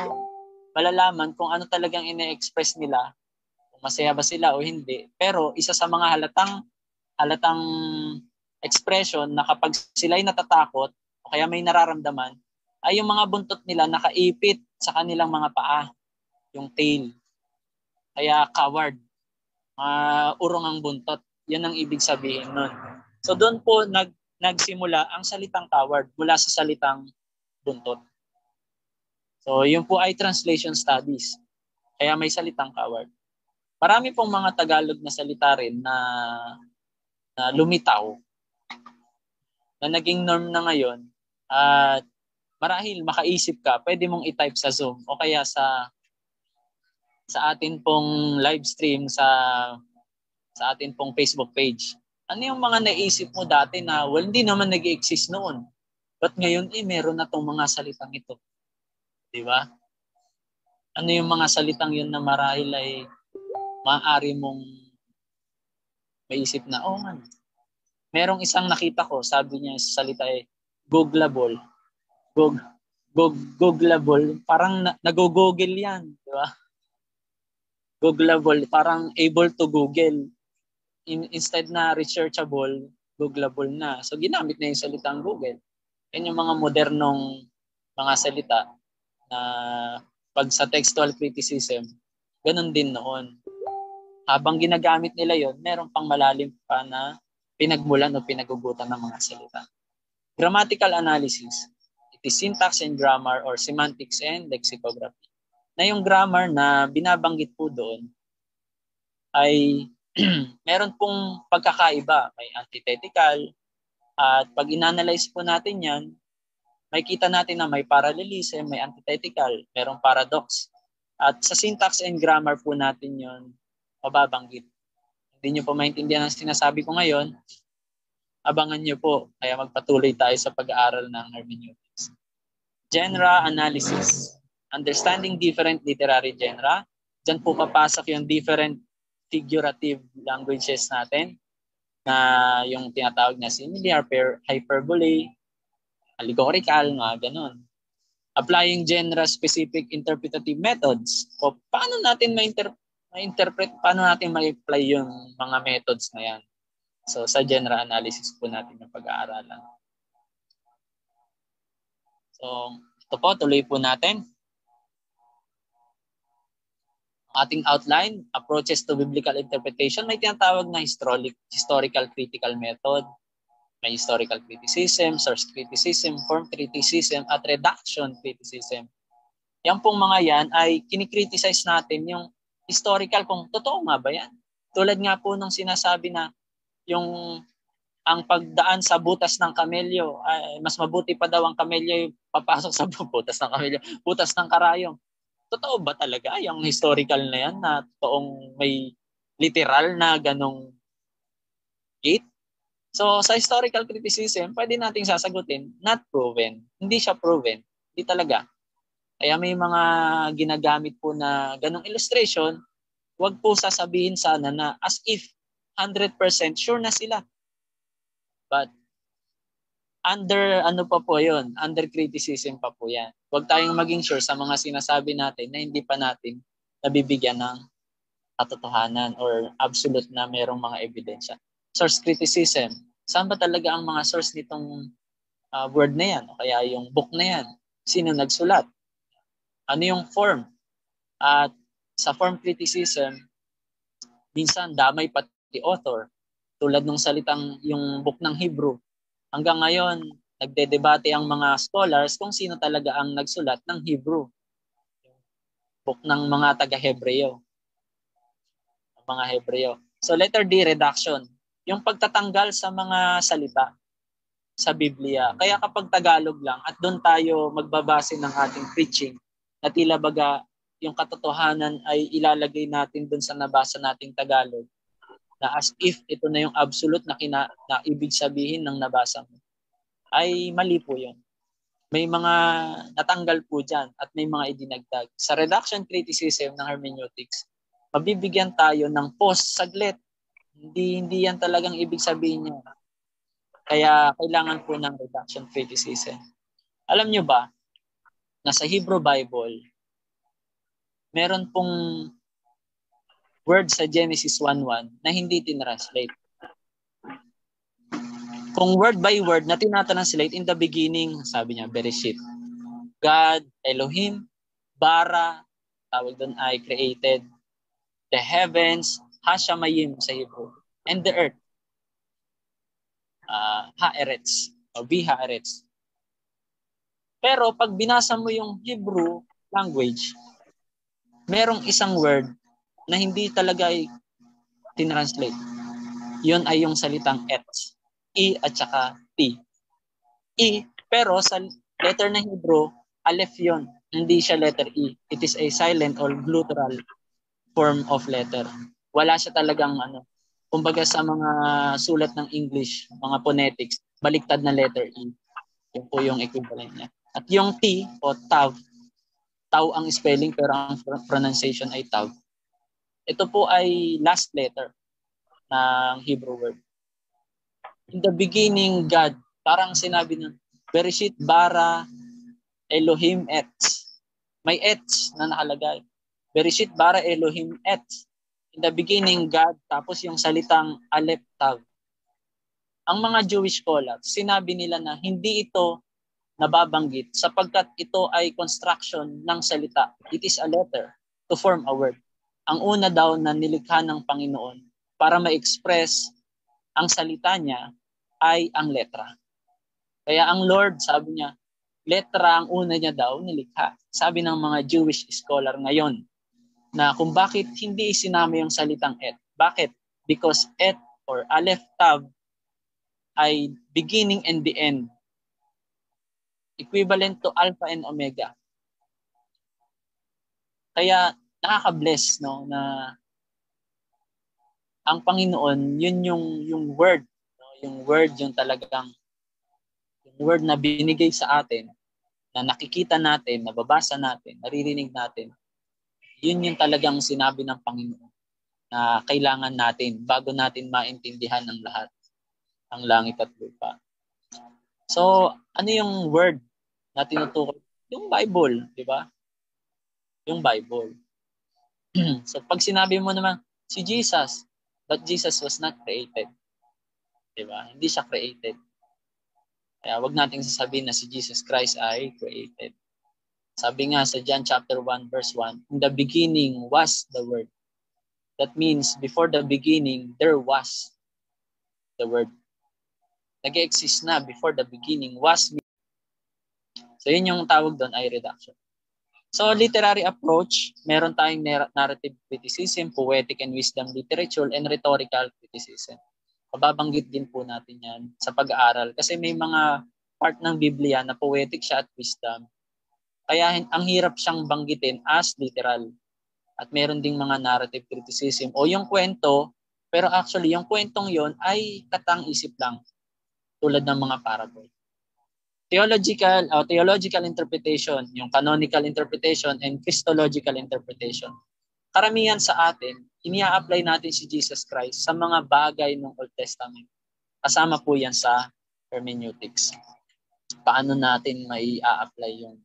malalaman kung ano talagang ine-express nila, kung masaya ba sila o hindi. Pero isa sa mga halatang expression na kapag sila ay natatakot o kaya may nararamdaman ay yung mga buntot nila nakaipit sa kanilang mga paa, yung tail. Kaya coward. Urong ang buntot. Yan ang ibig sabihin nun. So doon po nagsimula ang salitang coward mula sa salitang buntot. So yun po ay translation studies. Kaya may salitang coward. Marami pong mga Tagalog na salita rin na lumitaw na naging norm na ngayon at marahil makaisip ka, pwede mong i-type sa Zoom o kaya sa atin pong live stream sa atin pong Facebook page. Ano yung mga naisip mo dati na hindi naman nag-exist noon? But ngayon meron na tong mga salitang ito. Di ba? Ano yung mga salitang yun na marahil ay maaari mong maisip na, man. Merong isang nakita ko, sabi niya sa salita ay googleable. Googleable, parang nag-google yan. Di ba? Googleable, parang able to Google. Instead na researchable, Googleable na. So ginamit na yung salitang Google. Yan yung mga modernong mga salita na pag sa textual criticism, ganun din noon. Habang ginagamit nila yon, meron pang malalim pa na pinagmulan o pinagugutan ng mga salita. Grammatical analysis. It is syntax and grammar or semantics and lexicography. Na yung grammar na binabanggit po doon ay meron pong pagkakaiba. May antithetical at pag inanalyze po natin yan, may kita natin na may parallelism, may antithetical, merong paradox. At sa syntax and grammar po natin yon mababanggit. Hindi nyo po maintindihan ang sinasabi ko ngayon, abangan nyo po. Kaya magpatuloy tayo sa pag-aaral ng hermeneutics. Genre analysis. Understanding different literary genre. Diyan po papasok yung different figurative languages natin na yung tinatawag na simile, hyperbole, allegorical, mga ganun. Applying genre-specific interpretative methods. O paano natin ma-interpret, paano natin ma-apply yung mga methods na yan? So sa genre analysis po natin yung pag-aaralan. So ito po, tuloy po natin. Ating outline, approaches to biblical interpretation, may tinatawag na historical critical method, may historical criticism, source criticism, form criticism, at reduction criticism. Yan pong mga yan ay kinikriticize natin yung historical kung totoo nga ba yan. Tulad nga po nung sinasabi na yung ang pagdaan sa butas ng kamelyo, ay mas mabuti pa daw ang kamelyo yung papasok sa butas ng kamelyo, butas ng karayom. Totoo ba talaga yung historical na yan na totoong may literal na ganong gate? So sa historical criticism, pwede nating sasagutin, not proven. Hindi siya proven. Hindi talaga. Kaya may mga ginagamit po na ganong illustration, wag po sasabihin sana na as if 100% sure na sila. But under pa po yun? Under criticism pa po yan. Huwag tayong maging sure sa mga sinasabi natin na hindi pa natin nabibigyan ng katotohanan or absolute na merong mga ebidensya. Source criticism. Saan ba talaga ang mga source nitong word na yan? O kaya yung book na yan? Sino nagsulat? Ano yung form? At sa form criticism, minsan damay pati author. Tulad ng salitang yung book ng Hebrew. Hanggang ngayon, nagdedebate ang mga scholars kung sino talaga ang nagsulat ng Hebrew. Book ng mga taga-Hebreo. Mga Hebreo. So letter D, reduction. Yung pagtatanggal sa mga salita sa Biblia. Kaya kapag Tagalog lang at doon tayo magbabase ng ating preaching, na tila baga yung katotohanan ay ilalagay natin doon sa nabasa nating Tagalog, na as if ito na yung absolute na ibig sabihin ng nabasa mo, ay mali po yun. May mga natanggal po dyan at may mga idinagdag. Sa reduction criticism ng hermeneutics, mabibigyan tayo ng pause saglit. Hindi yan talagang ibig sabihin niya. Kaya kailangan po ng reduction criticism. Alam nyo ba, na sa Hebrew Bible, meron pong word sa Genesis 1:1 na hindi tinranslate. Kung word by word na tinatranslate, in the beginning, sabi niya, Bereshit. God, Elohim, bara, tawag doon ay created the heavens, Hashamayim sa Hebrew, and the earth, Haaretz, o Bihaaretz. Pero pag binasa mo yung Hebrew language, merong isang word na hindi talaga ay tinranslate. Yun ay yung salitang et. E at saka T. E, pero sa letter ng Hebrew, aleph yun. Hindi siya letter E. It is a silent or guttural form of letter. Wala siya talagang kumbaga sa mga sulat ng English, mga phonetics, baliktad na letter E. Yun po yung equivalent niya. At yung T o tav, taw ang spelling pero ang pronunciation ay tav. Ito po ay last letter ng Hebrew word. In the beginning, God, parang sinabi nun, Bereshit bara Elohim et. May et na nakalagay. Bereshit bara Elohim et. In the beginning, God, tapos yung salitang Aleph Tav. Ang mga Jewish scholars, sinabi nila na hindi ito nababanggit sapagkat ito ay construction ng salita. It is a letter to form a word. Ang una daw na nilikha ng Panginoon para ma-express ang salita niya ay ang letra. Kaya ang Lord, sabi niya, letra ang una niya daw nilikha. Sabi ng mga Jewish scholar ngayon na kung bakit hindi isinama yung salitang et. Bakit? Because et or Aleph Tav ay beginning and the end. Equivalent to Alpha and Omega. Kaya nakaka-bless no na ang Panginoon yun yung word, no? Yung word yung talagang yung word na binigay sa atin, na nakikita natin, nababasa natin, naririnig natin. Yun yung talagang sinabi ng Panginoon na kailangan natin bago natin maintindihan ng lahat ng langit at lupa. So, ano yung word na tinutukoy? Yung Bible, di ba? Yung Bible. So, pag sinabi mo naman, si Jesus, but Jesus was not created. Di ba? Hindi siya created. Kaya wag nating sasabihin na si Jesus Christ ay created. Sabi nga sa John chapter 1 verse 1, in the beginning was the Word. That means, before the beginning, there was the Word. Nag-exist na before the beginning was me. So yun yung tawag doon ay reduction. So literary approach, meron tayong narrative criticism, poetic and wisdom literature, and rhetorical criticism. Pababanggit din po natin yan sa pag-aaral kasi may mga part ng Biblia na poetic siya at wisdom. Kaya ang hirap siyang banggitin as literal. At meron ding mga narrative criticism o yung kwento, pero actually yung kwentong yon ay katang-isip lang. Tulad ng mga parable. Theological interpretation, yung canonical interpretation and Christological interpretation. Karamihan sa atin, inia-apply natin si Jesus Christ sa mga bagay ng Old Testament. Kasama po yan sa hermeneutics. Paano natin mai-apply yung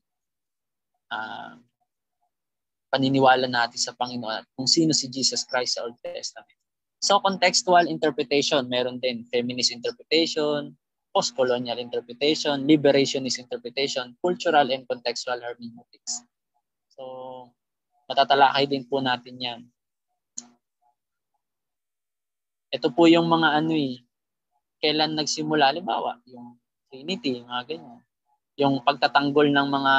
paniniwala natin sa Panginoon at kung sino si Jesus Christ sa Old Testament. So contextual interpretation, meron din feminist interpretation, post-colonial interpretation, liberationist interpretation, cultural and contextual hermeneutics. So matatalakay din po natin yan. Ito po yung mga kailan nagsimula. Halimbawa, yung Trinity, mga ganyan. Yung pagtatanggol ng mga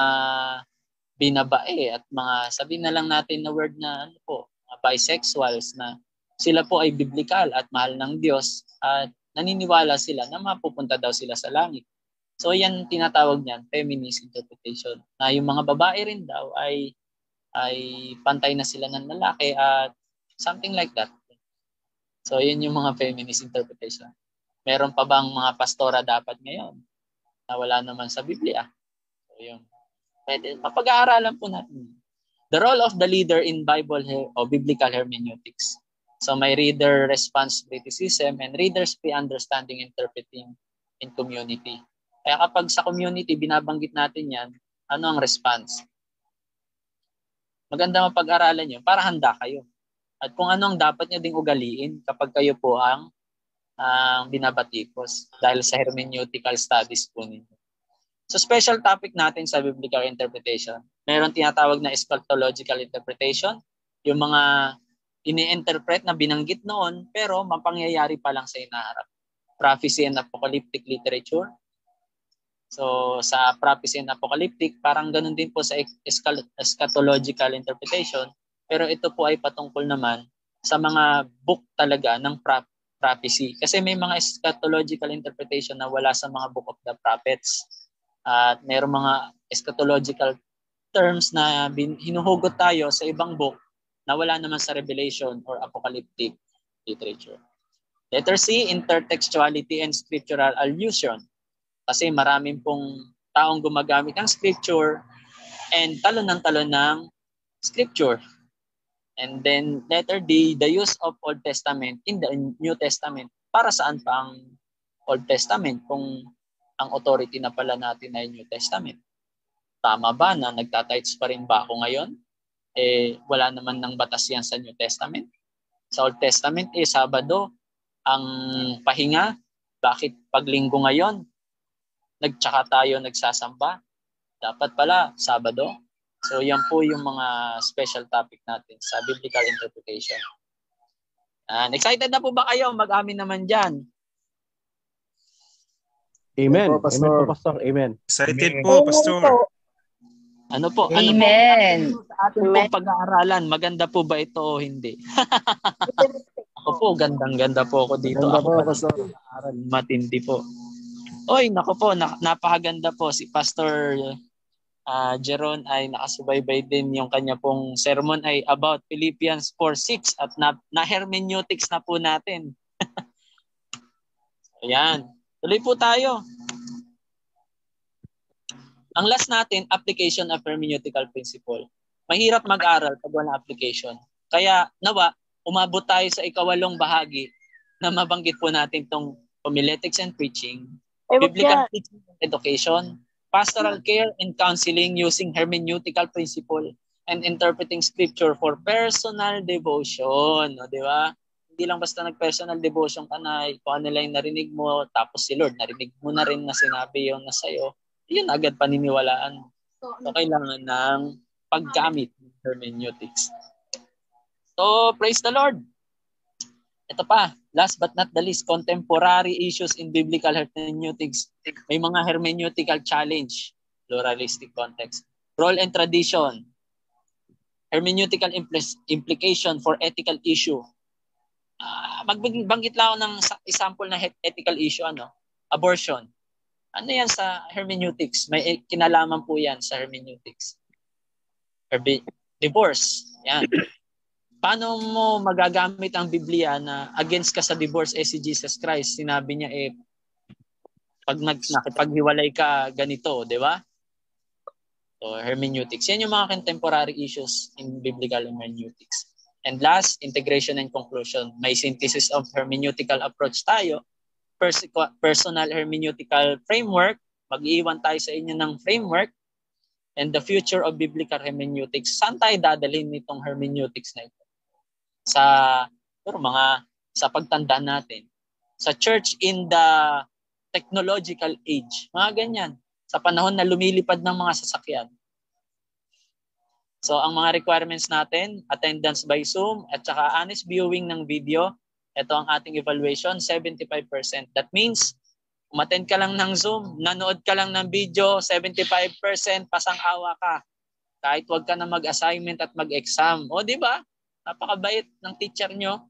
binabae at mga sabihin na lang natin na word na ano po, mga bisexuals na sila po ay biblical at mahal ng Diyos at naniniwala sila na mapupunta daw sila sa langit. So yan tinatawag niyan, feminist interpretation. Na yung mga babae rin daw ay pantay na sila ng lalaki at something like that. So yun yung mga feminist interpretation. Meron pa bang mga pastora dapat ngayon na wala naman sa Biblia? So yun. Pwede, mapag-aaralan po natin. The role of the leader in Bible o biblical hermeneutics. So may reader response criticism and readers pre-understanding interpreting in community. Kaya kapag sa community binabanggit natin yan, ano ang response? Maganda mapag-aralan yun para handa kayo. At kung ano ang dapat nyo ding ugaliin kapag kayo po ang binabatikos dahil sa hermeneutical studies po ninyo. So special topic natin sa biblical interpretation, meron tinatawag na eschatological interpretation, yung mga ini-interpret na binanggit noon pero mapangyayari pa lang sa inaharap. Prophecy and apocalyptic literature. So sa prophecy and apocalyptic, parang ganun din po sa eschatological interpretation, pero ito po ay patungkol naman sa mga book talaga ng prophecy. Kasi may mga eschatological interpretation na wala sa mga book of the prophets. At mayroong mga eschatological terms na hinuhugot tayo sa ibang book na wala naman sa Revelation or apocalyptic literature. Letter C, intertextuality and scriptural allusion. Kasi maraming pong taong gumagamit ng scripture and talon ng scripture. And then letter D, the use of Old Testament in the New Testament. Para saan pa ang Old Testament kung ang authority na pala natin ay New Testament? Tama ba na nagtatites pa rin ba ako ngayon? Wala naman ng batas yan sa New Testament. Sa Old Testament, Sabado ang pahinga. Bakit paglinggo ngayon? Nagtsaka tayo nagsasamba. Dapat pala, Sabado. So yan po yung mga special topic natin sa biblical interpretation. And excited na po ba kayo? Mag-amin naman dyan. Amen. Amen po, Pastor. Amen po, Pastor. Amen. Excited po, Pastor. Ano po? Amen. Ano po sa ating pong pag-aaralan? Maganda po ba ito o hindi? Ako po, gandang-ganda po ako dito. Ganda Ako po, Pastor. matindi po. Oy, nako po, napakaganda po. Si Pastor Jeron ay nakasubaybay din. Yung kanya pong sermon ay about Philippians 4:6 at na hermeneutics na po natin. Ayan. Tuloy po tayo. Ang last natin, application of hermeneutical principle. Mahirap mag-aral pag wala application. Kaya nawa, umabot tayo sa ikawalong bahagi na mabanggit po natin itong homiletics and preaching, biblical teaching and education, pastoral care and counseling using hermeneutical principle, and interpreting scripture for personal devotion. No, di ba? Hindi lang basta nag-personal devotion ka na kung ano lang yung narinig mo, tapos si Lord, narinig mo na rin na sinabi yun na sa'yo, yun agad paniniwalaan. So, kailangan ng paggamit ng hermeneutics. So, praise the Lord. Ito pa, last but not the least, contemporary issues in biblical hermeneutics. May mga hermeneutical challenge, pluralistic context. Role and tradition. Hermeneutical implication for ethical issue. Magbanggit lang ako ng example na ethical issue, abortion. Ano yan sa hermeneutics? May kinalaman po yan sa hermeneutics. Divorce. Yan. Paano mo magagamit ang Biblia na against ka sa divorce si Jesus Christ? Sinabi niya pag nakipaghiwalay ka ganito, di ba? So hermeneutics. Yan yung mga contemporary issues in biblical hermeneutics. And last, integration and conclusion. May synthesis of hermeneutical approach tayo. Personal hermeneutical framework. Mag-iwan tayo sa inyo ng framework. And the future of biblical hermeneutics. Saan tayo dadalhin nitong hermeneutics na ito? Sa pagtanda natin. Sa church in the technological age. Mga ganyan. Sa panahon na lumilipad ng mga sasakyan. So ang mga requirements natin, attendance by Zoom at saka honest viewing ng video Ito ang ating evaluation, 75%. That means, umattend ka lang ng Zoom, nanood ka lang ng video, 75% pasang-awa ka. Kahit wag ka na mag-assignment at mag-exam. O, di ba? Napakabait ng teacher nyo.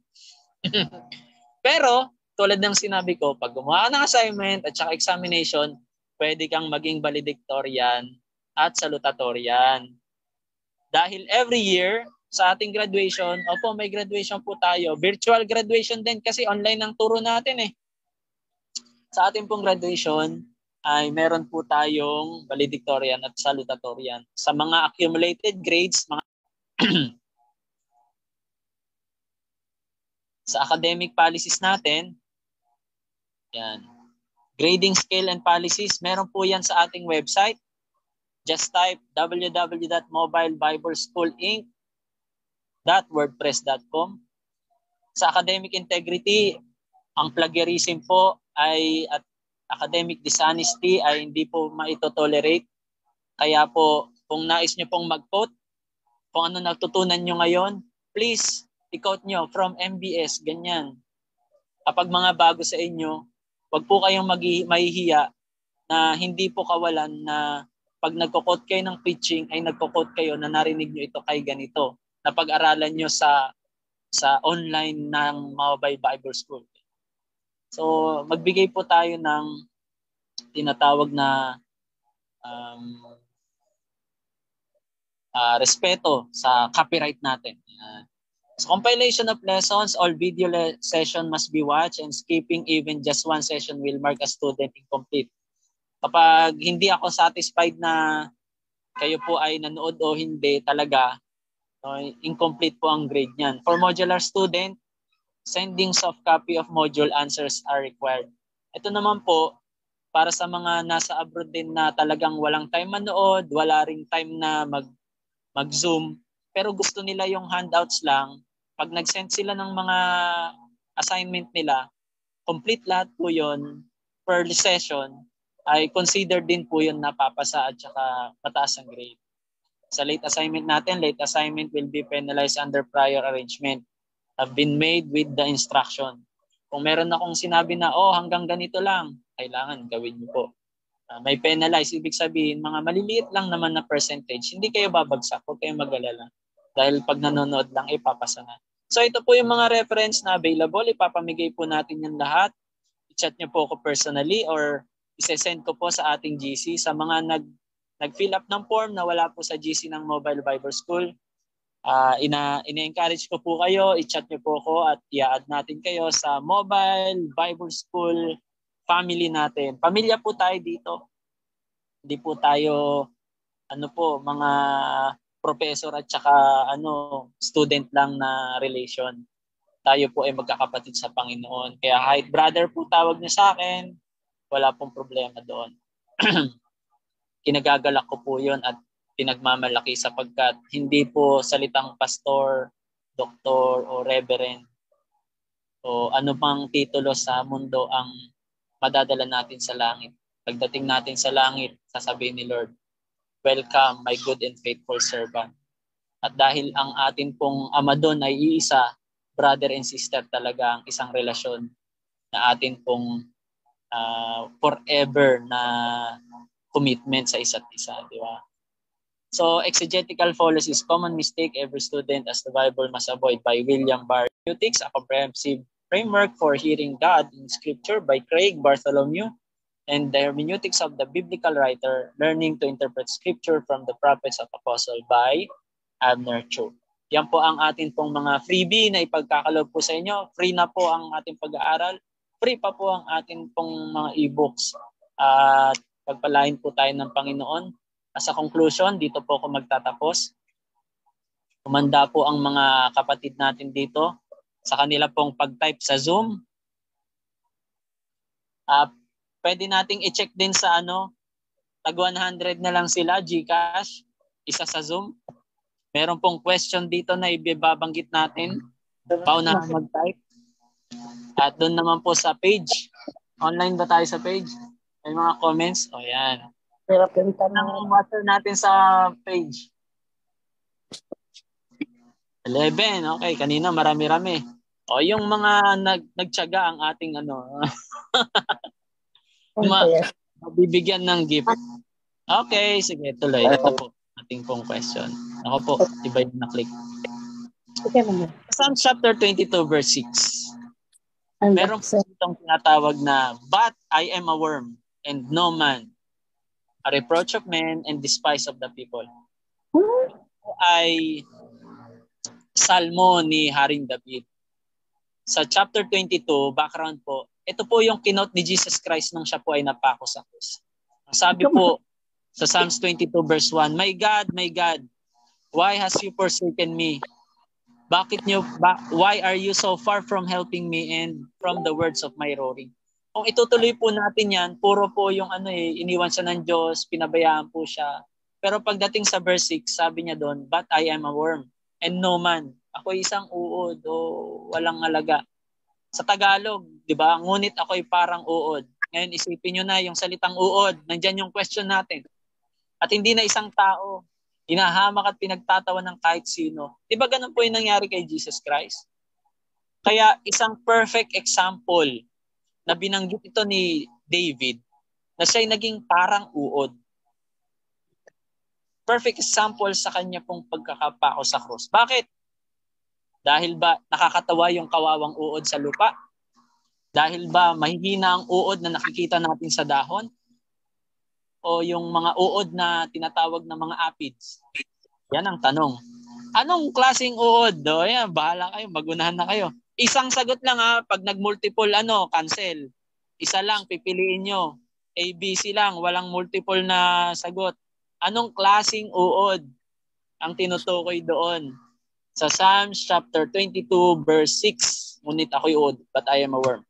Pero, tulad ng sinabi ko, pag gumawa ka ng assignment at saka examination, pwede kang maging valedictorian at salutatorian. Dahil every year, sa ating graduation, opo, may graduation po tayo. Virtual graduation din kasi online ang turo natin eh. Sa ating pong graduation, ay meron po tayong valedictorian at salutatorian. Sa mga accumulated grades, mga sa academic policies natin, yan. Grading scale and policies, meron po yan sa ating website. Just type www.mobilebiblesschoolinc.wordpress.com. Sa academic integrity, ang plagiarism po at academic dishonesty ay hindi po maitotolerate. Kaya po, kung nais nyo pong mag-quote, kung ano natutunan nyo ngayon, please, i-quote nyo from MBS, ganyan. Kapag mga bago sa inyo, wag po kayong mahihiya na hindi po kawalan na pag nagko-quote kayo ng preaching, ay nagko-quote kayo na narinig nyo ito kay ganito. Na pag-aralan nyo sa online ng Mobile Bible School. So, magbigay po tayo ng tinatawag na respeto sa copyright natin. So, compilation of lessons, all video session must be watched and skipping even just one session will mark a student incomplete. Kapag hindi ako satisfied na kayo po ay nanood o hindi talaga, incomplete po ang grade niyan. For modular student, sending soft copy of module answers are required. Ito naman po, para sa mga nasa abroad din na talagang walang time manood, wala ring time na mag-Zoom, pero gusto nila yung handouts lang. Pag nag-send sila ng mga assignment nila, complete lahat po yun per session, ay consider din po yun na papasa at saka mataas ang grade. Sa late assignment natin, late assignment will be penalized under prior arrangement have been made with the instruction. Kung meron akong sinabi na, hanggang ganito lang, kailangan gawin niyo po. May penalize, ibig sabihin, mga maliliit lang naman na percentage, hindi kayo babagsak, huwag kayong mag-alala. Dahil pag nanonood lang, ipapasa na. So ito po yung mga reference na available, ipapamigay po natin yan lahat. I-chat niyo po ako personally or isesend ko po sa ating GC. Sa mga nag-fill up ng form na wala po sa GC ng Mobile Bible School, ina-encourage ko po kayo, i-chat niyo po ako at i-add natin kayo sa Mobile Bible School family natin. Pamilya po tayo dito. Hindi po tayo mga professor at saka student lang na relation. Tayo po ay magkakapatid sa Panginoon. Kaya kahit brother po tawag niyo sa akin, wala pong problema doon. Kinagagalak ko po 'yon at pinagmamalaki sapagkat hindi po salitang pastor, doktor o reverend o ano pang titulo sa mundo ang madadala natin sa langit. Pagdating natin sa langit, sasabihin ni Lord, "Welcome, my good and faithful servant." At dahil ang atin pong Ama doon ay iisa, brother and sister talaga ang isang relasyon na atin pong forever na commitment sa isa't isa, di ba? So, exegetical fallacies, common mistake every student as the Bible must avoid by William Barr. Hermeneutics, a comprehensive framework for hearing God in Scripture by Craig Bartholomew, and the hermeneutics of the biblical writer, learning to interpret Scripture from the prophets of apostle by Abner Cho. Yan po ang atin pong mga freebie na ipagkakaloob po sa inyo. Free na po ang ating pag-aaral. Free pa po ang atin pong mga e-books. At pagpalain po tayo ng Panginoon. Sa conclusion, dito po ako magtatapos. Kumanda po ang mga kapatid natin dito sa kanila pong pag-type sa Zoom. Pwede nating i-check din sa tag 100 na lang sila, GCash, isa sa Zoom. Meron pong question dito na ibabanggit natin. Paunahan mag-type. At doon naman po sa page. Online ba tayo sa page? May mga comments? O yan. Ang water natin sa page. 11. Okay, kanina marami-rami. O yung mga nagtiyaga ang ating mabibigyan ng gift. Okay, sige, tuloy. Ito po ating pong question. Ako po, iba yung na-click. Psalms chapter 22 verse 6. Meron po itong tinatawag na, but I am a worm and no man, a reproach of men and despise of the people. Ito ay salmo ni Haring David. Sa chapter 22, background po, ito po yung kinote ni Jesus Christ nung siya po ay napako sa krus. Ang sabi po sa Psalms 22 verse 1, my God, why has you forsaken me? Why are you so far from helping me and from the words of my roaring? Kung itutuloy po natin yan, puro po yung iniwan siya ng Diyos, pinabayaan po siya. Pero pagdating sa verse 6, sabi niya doon, but I am a worm and no man. Ako isang uod o walang alaga. Sa Tagalog, di ba? Ngunit ako'y parang uod. Ngayon isipin nyo na yung salitang uod. Nandyan yung question natin. At hindi na isang tao. Hinahamak at pinagtatawan ng kahit sino. Di ba ganun po yung nangyari kay Jesus Christ? Kaya isang perfect example na binanggit ito ni David na siya'y naging parang uod. Perfect example sa kanya pong pagkakapako sa krus. Bakit? Dahil ba nakakatawa yung kawawang uod sa lupa? Dahil ba mahihina ang uod na nakikita natin sa dahon? O yung mga uod na tinatawag na mga aphids? Yan ang tanong. Anong klaseng uod? Yan, bahala kayo, magunahan na kayo. Isang sagot lang pag nag-multiple cancel. Isa lang, pipiliin nyo. ABC lang, walang multiple na sagot. Anong klaseng uod ang tinutukoy doon? Sa Psalms chapter 22 verse 6, ngunit ako'y uod, but I am a worm.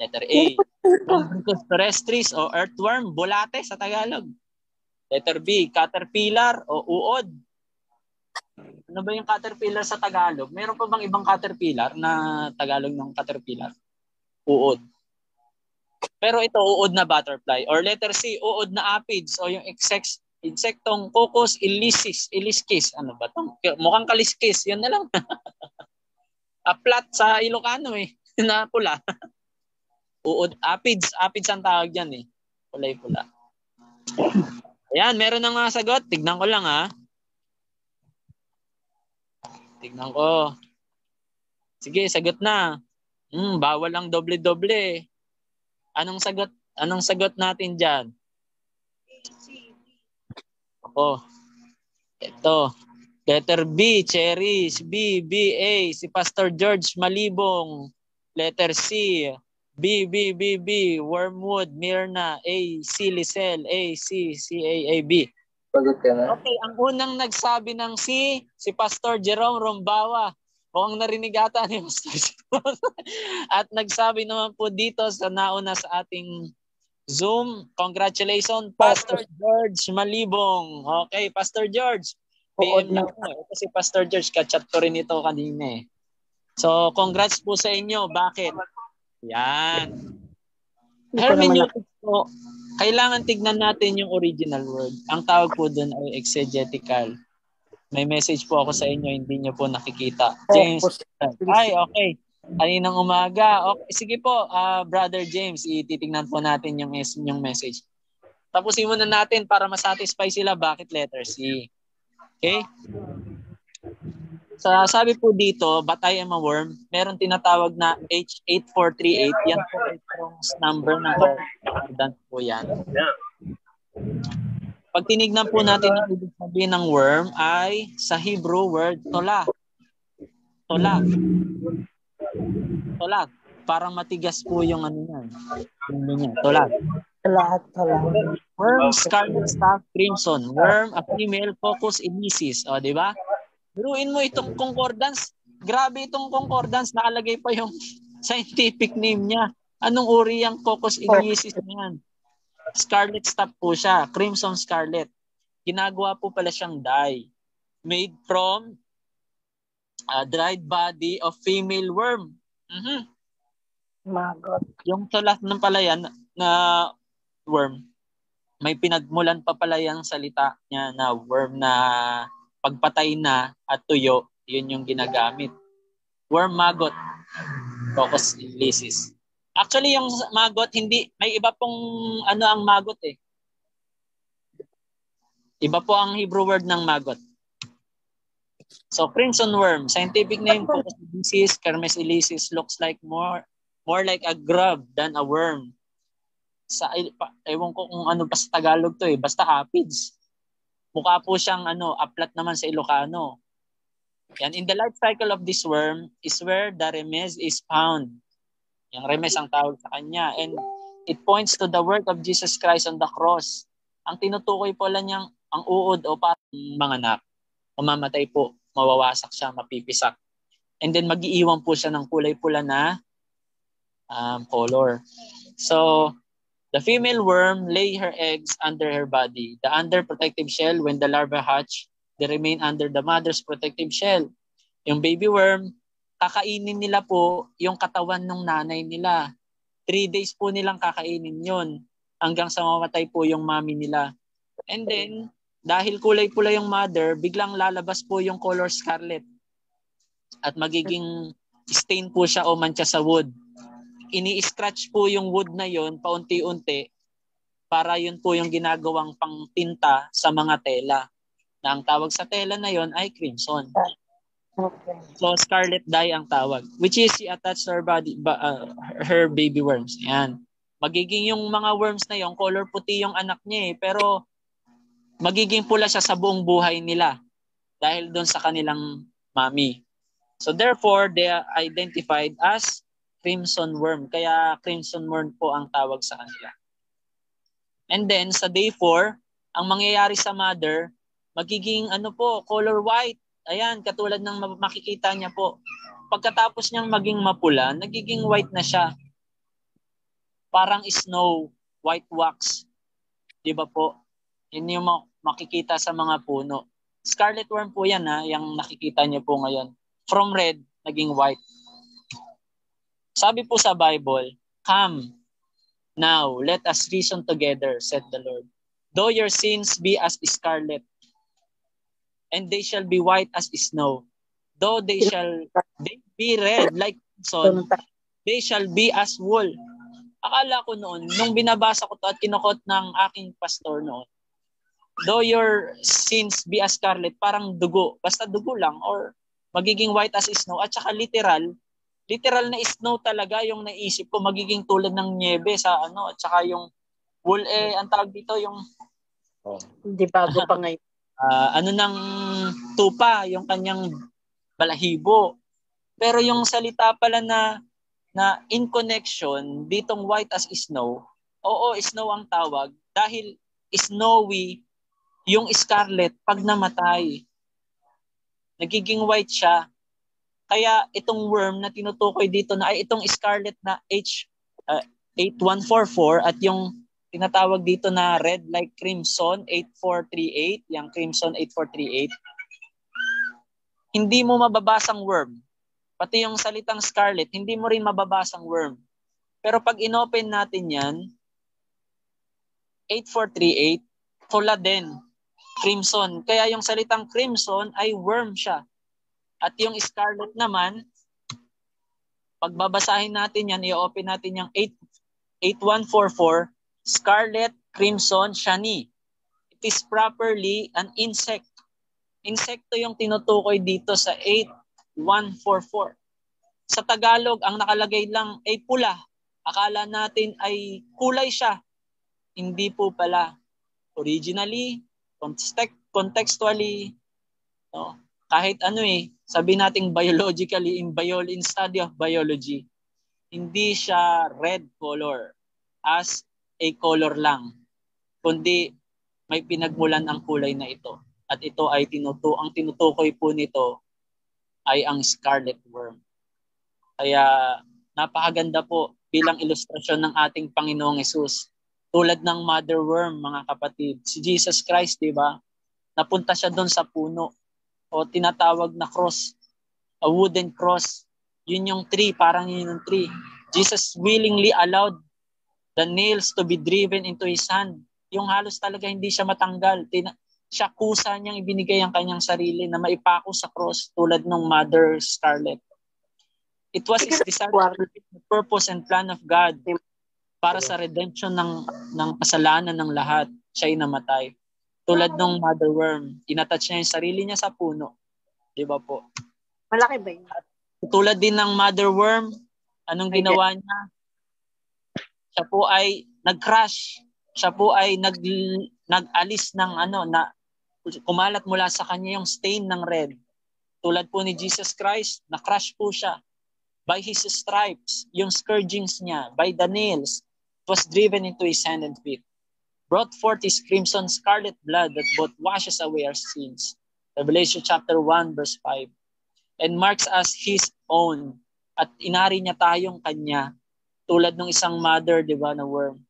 Letter A, Lumbricus terrestris o earthworm, bulate sa Tagalog. Letter B, caterpillar o uod. Ano ba yung caterpillar sa Tagalog? Meron pa bang ibang caterpillar na Tagalog ng caterpillar? Uod. Pero ito, uod na butterfly. Or letter C, uod na aphids o yung insektong Cocos iliskis. Ano ba ito? Mukhang kaliskis. Yun na lang. Aplat sa Ilocano na pula. Uod, aphids. Aphids ang tawag dyan Kulay-pula. Ayan, meron ng mga sagot. Tignan ko lang Tignan ko. Sige, sagot na. Bawal ang doble-doble. Anong sagot natin dyan? Ito. Letter B, cherries. B, A, si Pastor George Malibong. Letter C, B, wormwood, Myrna. A, C, Lisel. A, C, B. Okay, ang unang nagsabi ng C, si Pastor Jerome Rombawa. Mukhang narinig ata ni Pastor Jerome. At nagsabi naman po dito sa nauna sa ating Zoom, congratulations, Pastor George Malibong. Okay, Pastor George. PM lang po. Ito si Pastor George, kachat ko rin ito kanina So, congrats po sa inyo. Bakit? Yan. Hermeneutics po, kailangan tignan natin yung original word. Ang tawag po dun ay exegetical. May message po ako sa inyo, hindi nyo po nakikita. James, okay. Kaninang umaga. Okay, sige po, Brother James, ititignan po natin yung message. Tapusin muna natin para masatisfy sila bakit letter C. Okay? Sabi po dito, but I am a worm, meron tinatawag na H8438. Yan po ay Strong's number ng concordance po yan. Pag tinignan po natin ang ibig sabihin ng worm ay sa Hebrew word tola. Tola. Parang matigas po yung yan. Tola. Worm, scarlet staff, crimson. Worm, a female, Cocos ilicis. O, di ba? Biruin mo itong concordance. Grabe itong concordance. Nakalagay pa yung scientific name niya. Anong uri yung Cocos ilicis niyan? Scarlet staff po siya. Crimson scarlet. Ginagawa po pala siyang dye. Made from a dried body of female worm. Magot. Yung tulat ng pala yan na worm, may pinagmulan pa pala yung salita niya na worm na pagpatay na at tuyo, yun yung ginagamit. Worm maggot. Coccus ilicis. Actually, yung maggot, hindi, may iba pong ang maggot eh. Iba po ang Hebrew word ng maggot. So, crimson worm, scientific name, Coccus ilicis, Kermes ilicis, looks like more like a grub than a worm. Ewan ko kung ano pa sa Tagalog to eh, basta aphids. Mukha po siyang aplat naman sa Ilocano. Yan, in the life cycle of this worm is where the remes is found. Yung remes ang tawag sa kanya. And it points to the work of Jesus Christ on the cross. Ang tinutukoy po lang niyang ang uod o parang manganak. Mamamatay po, mawawasak siya, mapipisak. And then mag-iiwan po siya ng kulay pula na color. So, the female worm lay her eggs under her body. The under protective shell, when the larvae hatch, they remain under the mother's protective shell. Yung baby worm, kakainin nila po yung katawan ng nanay nila. 3 days po nilang kakainin yun hanggang sa mamatay po yung mommy nila. And then, dahil kulay pula yung mother, biglang lalabas po yung color scarlet. At magiging stain po siya o mancha sa wood. Ini-scratch po yung wood na yon paunti-unti para yun po yung ginagawang pangtinta sa mga tela. Na ang tawag sa tela na yon ay crimson. Okay. So scarlet dye ang tawag, which is attached to her body, her baby worms. Yan. Magiging yung mga worms na yon, color puti yung anak niya eh, pero magiging pula siya sa buong buhay nila dahil doon sa kanilang mommy. So therefore, they are identified as crimson worm. Kaya crimson worm po ang tawag sa kanila. And then sa day 4, ang mangyayari sa mother, magiging color white. Ayan, katulad ng makikita niya po. Pagkatapos niyang maging mapula, nagiging white na siya. Parang snow, white wax. 'Di ba po? Yun yung makikita sa mga puno. Scarlet worm po yan yung nakikita niyo po ngayon. From red, naging white. Sabi po sa Bible, "Come, now, let us reason together," said the Lord. "Though your sins be as scarlet, and they shall be white as snow. Though they be red like crimson, they shall be as wool." Akala ko noon, nung binabasa ko to at kinukot ng aking pastor noon, though your sins be as scarlet, parang dugo, basta dugo lang, or magiging white as snow, at saka literal na snow talaga yung naisip ko, magiging tulad ng niebe sa at saka yung wool ang tawag dito yung Hindi bago pa ngayon. ng tupa, yung kanyang balahibo. Pero yung salita pala na in connection ditong white as snow, oo, snow ang tawag dahil snowy yung scarlet pag namatay. Nagiging white siya. Kaya itong worm na tinutukoy dito na ay itong scarlet na H8144 at yung tinatawag dito na red like crimson 8438, yung crimson 8438, hindi mo mababasang worm. Pati yung salitang scarlet, hindi mo rin mababasang worm. Pero pag inopen natin yan, 8438, pula din, crimson. Kaya yung salitang crimson ay worm siya. At yung scarlet naman, pag babasahin natin yan, i-open natin yung 8144, scarlet, crimson, shani. It is properly an insect. Insekto yung tinutukoy dito sa 8144. Sa Tagalog, ang nakalagay lang ay pula. Akala natin ay kulay siya. Hindi po pala. Originally, contextually, kahit sabi nating biologically, in study of biology, hindi siya red color as a color lang, kundi may pinagmulan ang kulay na ito. At ito ay ang tinutukoy po nito ay ang scarlet worm. Kaya napakaganda po bilang ilustrasyon ng ating Panginoong Hesus. Tulad ng mother worm, mga kapatid, si Jesus Christ, di ba? Napunta siya doon sa puno o tinatawag na cross, a wooden cross. Yun yung tree, parang yun yung tree. Jesus willingly allowed the nails to be driven into his hand. Yung halos talaga hindi siya matanggal. Siya kusa niyang ibinigay ang kanyang sarili na maipako sa cross tulad ng Mother Scarlet. It was his desire to fulfill the purpose and plan of God para sa redemption ng kasalanan ng lahat. Siya'y namatay. Tulad ng mother worm, inatouch niya yung sarili niya sa puno. Di ba po? Malaki ba yun? Tulad din ng mother worm, anong ginawa niya? Siya po ay nag-crash. Siya po ay nag-alis ng kumalat mula sa kanya yung stain ng red. Tulad po ni Jesus Christ, na-crash po siya. By his stripes, yung scourgings niya, by the nails, it was driven into his hand and feet. Brought forth his crimson scarlet blood that both washes away our sins. Revelation chapter 1 verse 5. And marks us his own. At inari niya tayong kanya. Tulad ng isang mother, di ba, na worm.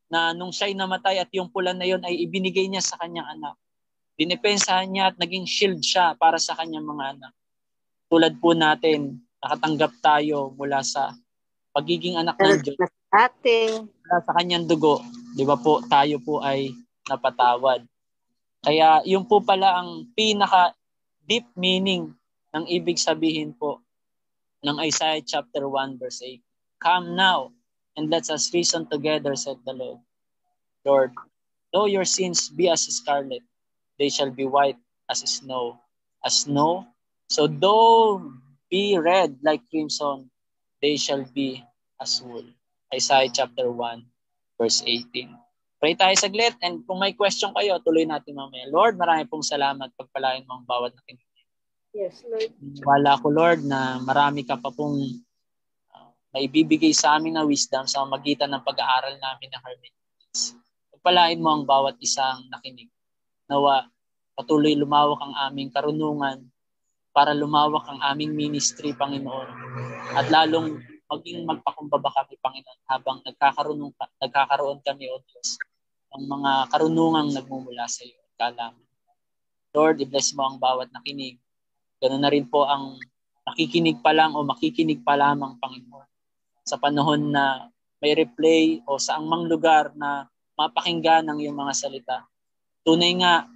Na nung siya'y namatay at yung pula na yun ay ibinigay niya sa kanyang anak. Dinepensahan niya at naging shield siya para sa kanyang mga anak. Tulad po natin, nakatanggap tayo mula sa pagiging anak ng Diyos. Mula sa kanyang dugo, di ba po, tayo po ay napatawad. Kaya yung po pala ang pinaka deep meaning ng ibig sabihin po ng Isaiah chapter 1 verse 8. Come now and let us reason together, said the Lord. Lord, though your sins be as scarlet, they shall be white as snow. As snow, so though be red like crimson, they shall be as wool. Isaiah chapter 1 verse 18. Pray tayo saglit, and kung may question kayo, tuloy natin mamaya. Lord, marami pong salamat, pagpalain mo ang bawat nakikinig. Yes, Lord. Wala ko, Lord, na marami ka pa pong maibibigay sa amin na wisdom sa magitan ng pag-aaral namin ng hermeneutics. Pagpalain mo ang bawat isang nakinig. Nawa, patuloy lumawak ang aming karunungan para lumawak ang aming ministry, Panginoon. At lalong maging magpakumbaba kami, Panginoon, habang nagkakaroon kami, O Diyos, ng mga karunungang nagmumula sa iyo at kalaman. Lord, i-bless mo ang bawat nakinig. Ganoon na rin po ang nakikinig pa lang o makikinig pa lamang, Panginoon. Sa panahon na may replay o saang mang lugar na mapakinggan ang iyong mga salita. Tunay nga,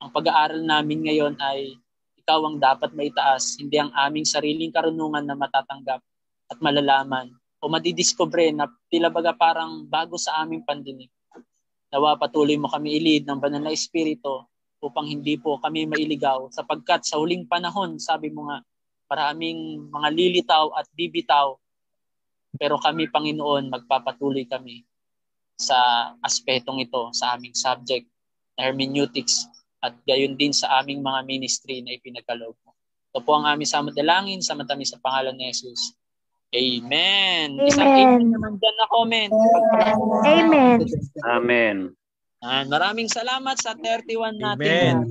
ang pag-aaral namin ngayon ay ikaw ang dapat maitaas, hindi ang aming sariling karunungan na matatanggap at malalaman o madidiscover na tila baga parang bago sa aming pandinig. Nawa patuloy mo kami ilid ng banal na Espiritu upang hindi po kami mailigaw sapagkat sa huling panahon, sabi mo nga, maraming mga lilitaw at bibitaw, pero kami, Panginoon, magpapatuloy kami sa aspetong ito, sa aming subject na hermeneutics at gayon din sa aming mga ministry na ipinagkaloob mo. Ito po ang aming samadalangin sa matamis sa pangalan ni Jesus. Amen. Isang amen naman dyan na comment. Amen. Amen. Maraming salamat sa 31 natin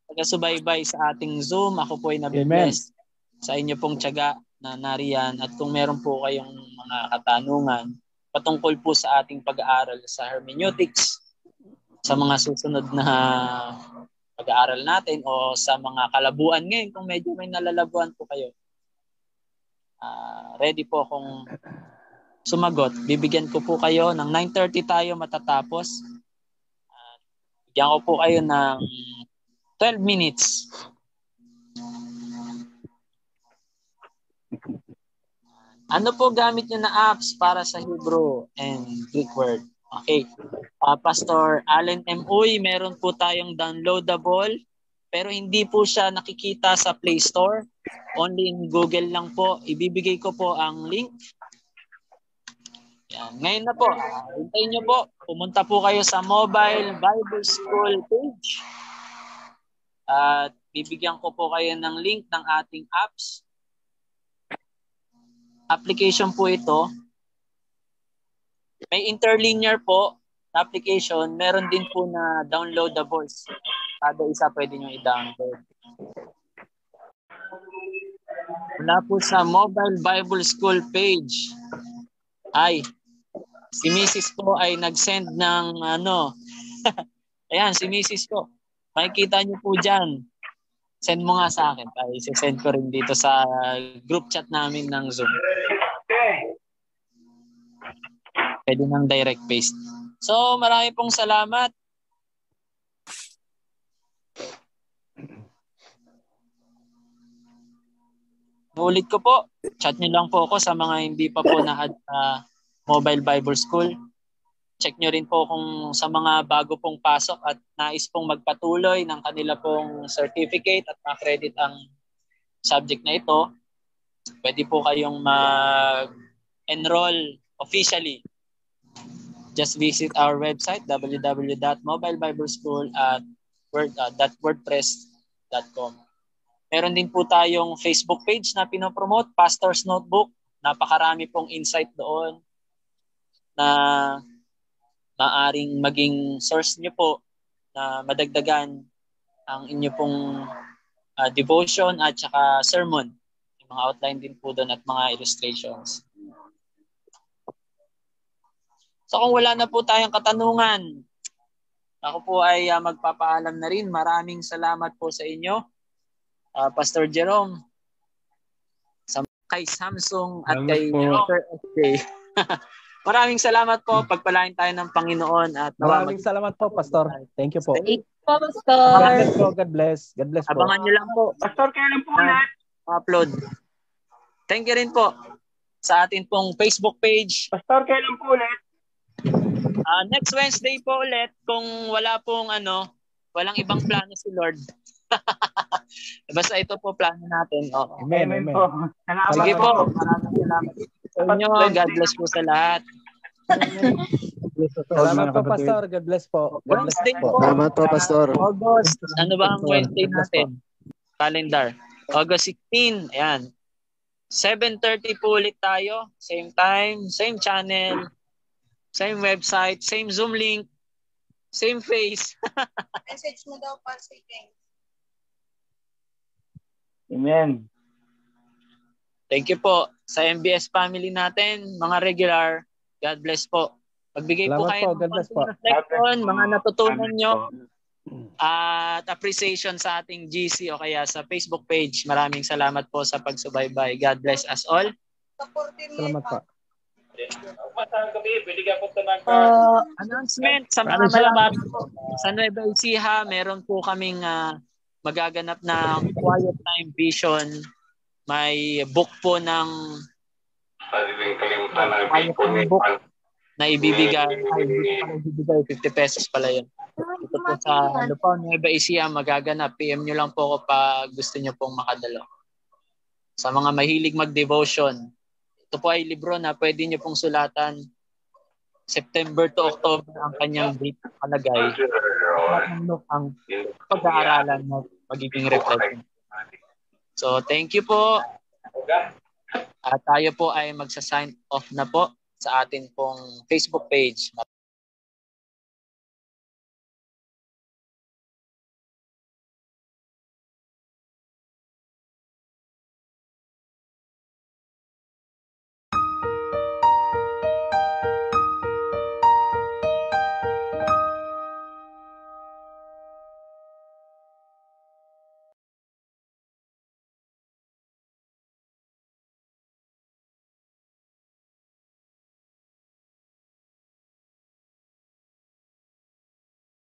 taga-subaybay sa ating Zoom. Ako po ay nabibless sa inyo pong tiyaga na nariyan. At kung meron po kayong mga katanungan patungkol po sa ating pag-aaral sa hermeneutics, sa mga susunod na pag-aaral natin o sa mga kalabuan ngayon, kung medyo may nalalabuan po kayo, ready po akong sumagot. Bibigyan ko po kayo ng 9:30 tayo matatapos. Bigyan ko po kayo ng 12 minutes. Ano po gamit nyo na apps para sa Hebrew and Greek word? Okay. Pastor Allen M. Uy, meron po tayong downloadable pero hindi po siya nakikita sa Play Store. Only in Google lang po. Ibibigay ko po ang link. Yan. Ngayon na po, hintayin nyo po. Pumunta po kayo sa Mobile Bible School page. At bibigyan ko po kayo ng link ng ating apps. Application po ito. May interlinear po na application. Meron din po na downloadables. Kada isa pwede nyo i-download. Mula po sa Mobile Bible School page. Si Mrs. ko ay nag-send ng ayan, si Mrs. ko. Makikita niyo po dyan. Send mo nga sa akin. I-send ko rin dito sa group chat namin ng Zoom. Pwede ng direct paste. So, marami pong salamat. Ulit ko po, chat nyo lang po ako sa mga hindi pa po na-add sa Mobile Bible School. Check nyo rin po kung sa mga bago pong pasok at nais pong magpatuloy ng kanila pong certificate at ma-credit ang subject na ito. Pwede po kayong mag-enroll officially. Just visit our website www.mobilebibleschool@wordpress.com. Meron din po tayong Facebook page na pinopromote, Pastor's Notebook. Napakarami pong insight doon na maaring maging source niyo po na madagdagan ang inyo pong devotion at saka sermon. Yung mga outline din po doon at mga illustrations. So kung wala na po tayong katanungan, ako po ay magpapaalam na rin. Maraming salamat po sa inyo, Pastor Jerome, kay Samsung at kay Sir SJ. Maraming salamat po. Pagpalain tayo ng Panginoon. At Maraming salamat po, Pastor. Thank you po. Thank you po, Pastor. God bless. God bless po. Abangan nyo lang po. Pastor, kailan po ulit? Upload. Thank you rin po sa atin pong Facebook page. Pastor, kailan po ulit? Next Wednesday po ulit kung wala pong walang ibang plano si Lord. Basta ito po plano natin. Oh. Amen. Po. Salamat. Sige po. Maraming salamat sa inyo. God bless po sa lahat. Salamat po, Pastor. God bless po. God bless Wednesday po. po. Salamat po, Pastor. August. Ano ba ang Wednesday natin? Calendar. August 16. Ayan. 7:30 po ulit tayo. Same time, same channel, same website, same Zoom link, same face. Message mo daw pa si King. Amen. Thank you po sa MBS family natin, mga regular. God bless po. Magbigay po Salamat kayo po. ng God bless po. reflection, mga natutunan nyo at appreciation sa ating GC o kaya sa Facebook page. Maraming salamat po sa pagsubaybay. God bless us all. Salamat po. Announcement sa mga malapit po. Sa Nueva Ecija, meron po kaming magaganap na Quiet Time Vision. May book po ng book na ibibigay. 50 pesos pala yun. Ito po sa Lupao, Nueva Ecija, magaganap. PM nyo lang po ako pag gusto nyo pong makadalo. Sa mga mahilig mag-devotion, ito po ay libro na pwede nyo pong sulatan. September to October ang kanyang date palagay. Ang pag-aaralan na magiging reflection. So, thank you po. At tayo po ay magsa-sign off na po sa atin pong Facebook page.